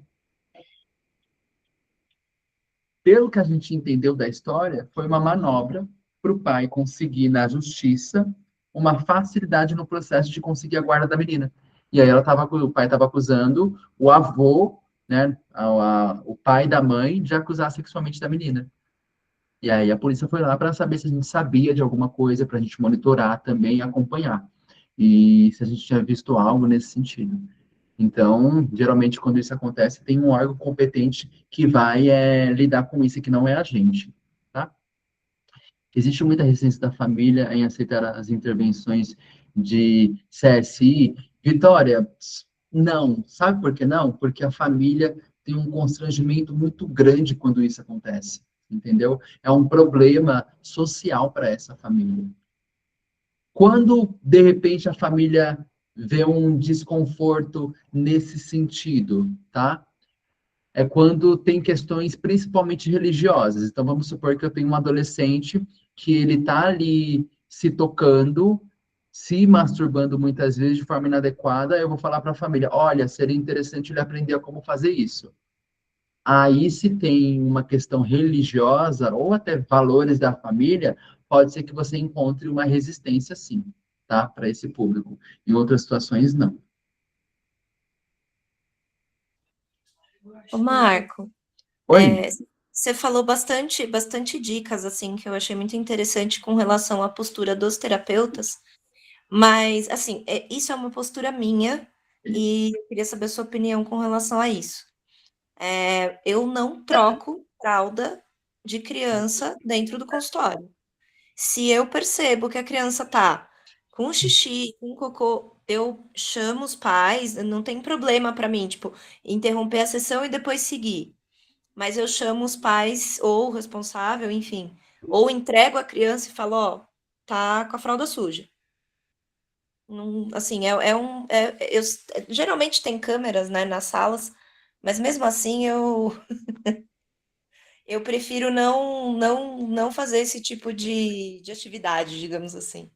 [SPEAKER 1] Pelo que a gente entendeu da história, foi uma manobra para o pai conseguir na justiça uma facilidade no processo de conseguir a guarda da menina. E aí o pai estava acusando o avô, né, o pai da mãe, de acusar sexualmente da menina. E aí a polícia foi lá para saber se a gente sabia de alguma coisa, para a gente monitorar também e acompanhar. E se a gente tinha visto algo nesse sentido. Então, geralmente, quando isso acontece, tem um órgão competente que vai lidar com isso, que não é a gente, tá? Existe muita resistência da família em aceitar as intervenções de CSI. Vitória, não. Sabe por que não? Porque a família tem um constrangimento muito grande quando isso acontece, entendeu? É um problema social para essa família. Quando, de repente, a família vê um desconforto nesse sentido, tá? É quando tem questões principalmente religiosas. Então, vamos supor que eu tenho um adolescente que ele tá ali se tocando, se masturbando muitas vezes de forma inadequada, eu vou falar para a família, olha, seria interessante ele aprender como fazer isso. Aí, se tem uma questão religiosa ou até valores da família, pode ser que você encontre uma resistência, sim, tá? Para esse público. Em outras situações, não.
[SPEAKER 5] Ô, Marco,
[SPEAKER 1] Oi?
[SPEAKER 5] Você falou bastante dicas, assim, que eu achei muito interessante com relação à postura dos terapeutas, mas, assim, isso é uma postura minha e eu queria saber a sua opinião com relação a isso. Eu não troco fralda de criança dentro do consultório. Se eu percebo que a criança tá com xixi, com cocô, eu chamo os pais, não tem problema para mim, tipo, interromper a sessão e depois seguir. Mas eu chamo os pais ou o responsável, enfim, ou entrego a criança e falo, ó, tá com a fralda suja. Assim, geralmente tem câmeras, né, nas salas, mas mesmo assim eu prefiro não fazer esse tipo de atividade, digamos assim.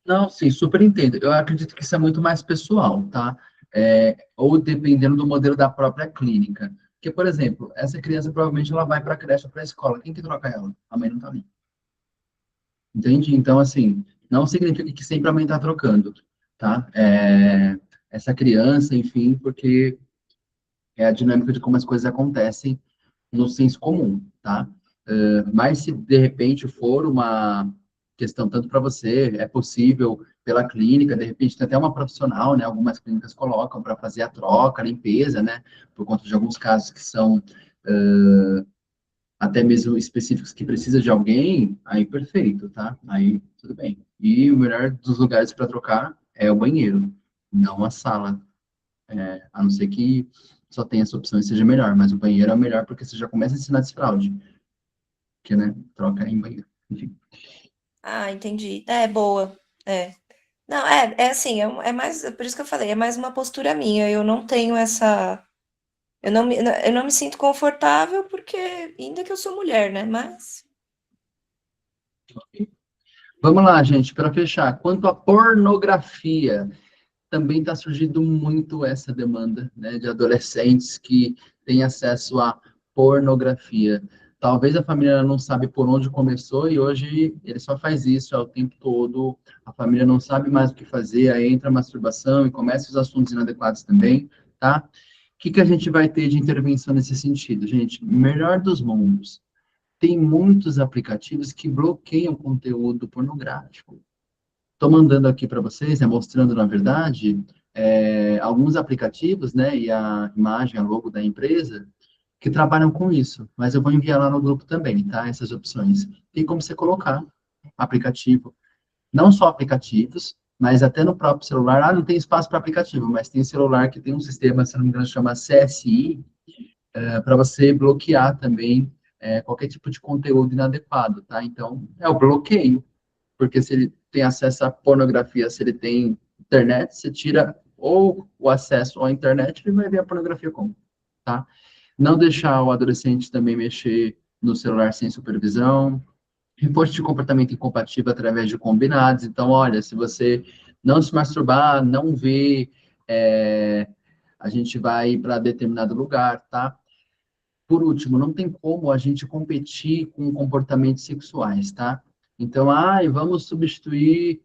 [SPEAKER 1] Não, sim, super entendo. Eu acredito que isso é muito mais pessoal, tá? Ou dependendo do modelo da própria clínica. Porque, por exemplo, essa criança provavelmente ela vai para a creche ou para a escola. Quem que troca ela? A mãe não tá ali. Entende? Então, assim, não significa que sempre a mãe está trocando, tá? Essa criança, enfim, porque é a dinâmica de como as coisas acontecem no senso comum, tá? Mas se de repente for uma questão tanto para você, é possível pela clínica, de repente tem até uma profissional, né? Algumas clínicas colocam para fazer a troca, a limpeza, né? Por conta de alguns casos que são até mesmo específicos que precisa de alguém, aí perfeito, tá? Aí tudo bem. E o melhor dos lugares para trocar é o banheiro, não a sala. A não ser que só tenha essa opção e seja melhor, mas o banheiro é o melhor porque você já começa a ensinar desfraude, que, né, troca em banheiro. Enfim.
[SPEAKER 5] Ah, entendi. É, boa. É. Não, é assim, é mais, por isso que eu falei, é mais uma postura minha. Eu não tenho essa. Eu não me sinto confortável porque, ainda que eu sou mulher, né? Mas.
[SPEAKER 1] Vamos lá, gente, para fechar. Quanto à pornografia, também está surgindo muito essa demanda, né, de adolescentes que têm acesso à pornografia. Talvez a família não sabe por onde começou e hoje ele só faz isso o tempo todo. A família não sabe mais o que fazer, aí entra a masturbação e começa os assuntos inadequados também, tá? O que que a gente vai ter de intervenção nesse sentido, gente? Melhor dos mundos. Tem muitos aplicativos que bloqueiam conteúdo pornográfico. Estou mandando aqui para vocês, né, mostrando, na verdade, alguns aplicativos, né, e a imagem, a logo da empresa, que trabalham com isso. Mas eu vou enviar lá no grupo também, tá? Essas opções. Tem como você colocar aplicativo, não só aplicativos, mas até no próprio celular. Ah, não tem espaço para aplicativo, mas tem celular que tem um sistema, se não me engano, chama CSI, para você bloquear também qualquer tipo de conteúdo inadequado, tá? Então, é o bloqueio, porque se ele tem acesso à pornografia, se ele tem internet, você tira ou o acesso à internet, ele vai ver a pornografia como, tá? Não deixar o adolescente também mexer no celular sem supervisão, reporte de comportamento incompatível através de combinados. Então, olha, se você não se masturbar, não vê, a gente vai para determinado lugar, tá? Por último, não tem como a gente competir com comportamentos sexuais, tá? Então, vamos substituir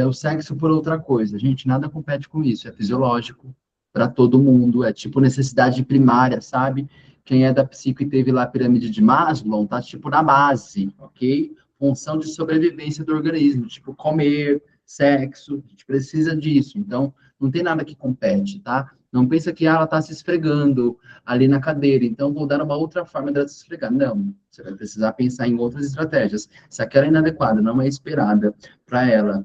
[SPEAKER 1] o sexo por outra coisa. Gente, nada compete com isso, é fisiológico para todo mundo, é tipo necessidade primária, sabe? Quem é da psico e teve lá a pirâmide de Maslow, tá tipo na base, ok? Função de sobrevivência do organismo, tipo comer, sexo, a gente precisa disso. Então, não tem nada que compete, tá? Não pensa que ela está se esfregando ali na cadeira, então vou dar uma outra forma dela se esfregar. Não, você vai precisar pensar em outras estratégias. Se aquela é inadequada, não é esperada para ela,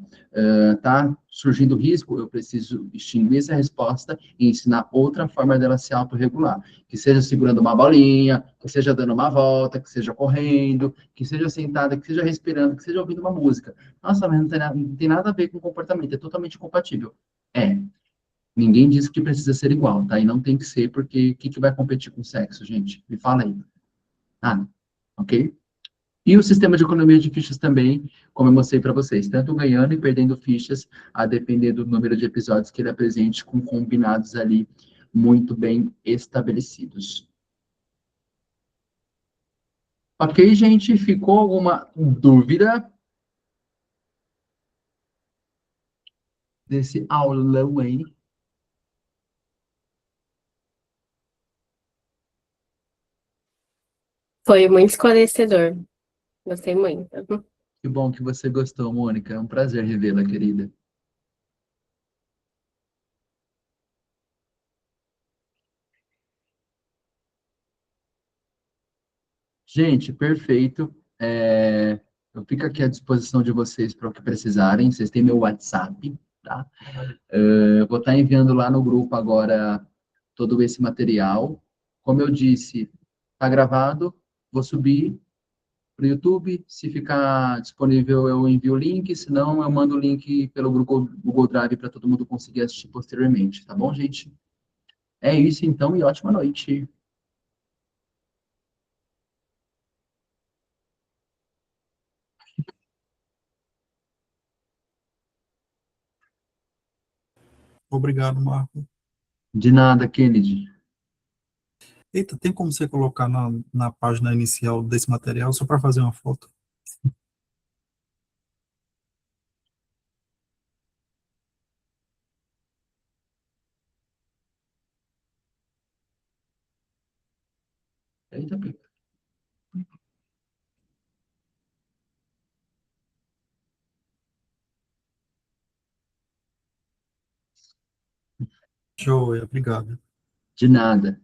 [SPEAKER 1] tá surgindo risco, eu preciso extinguir essa resposta e ensinar outra forma dela se autorregular. Que seja segurando uma bolinha, que seja dando uma volta, que seja correndo, que seja sentada, que seja respirando, que seja ouvindo uma música. Nossa, mas não tem nada a ver com comportamento, é totalmente compatível. É, ninguém disse que precisa ser igual, tá? E não tem que ser, porque o que vai competir com sexo, gente? Me fala aí. Ah, ok? E o sistema de economia de fichas também, como eu mostrei para vocês, tanto ganhando e perdendo fichas, a depender do número de episódios que ele apresente, com combinados ali muito bem estabelecidos. Ok, gente? Ficou alguma dúvida desse aulão aí?
[SPEAKER 8] Foi muito esclarecedor. Gostei muito.
[SPEAKER 1] Que bom que você gostou, Mônica. É um prazer revê-la, querida. Gente, perfeito. Eu fico aqui à disposição de vocês para o que precisarem. Vocês têm meu WhatsApp, tá? Eu vou estar enviando lá no grupo agora todo esse material. Como eu disse, está gravado. Vou subir para o YouTube. Se ficar disponível, eu envio o link. Se não, eu mando o link pelo grupo Google Drive para todo mundo conseguir assistir posteriormente. Tá bom, gente? É isso então e ótima noite.
[SPEAKER 6] Obrigado, Marco.
[SPEAKER 1] De nada, Kennedy.
[SPEAKER 6] Eita, tem como você colocar na página inicial desse material só para fazer uma foto?
[SPEAKER 1] Eita,
[SPEAKER 6] Show, obrigado.
[SPEAKER 1] de nada.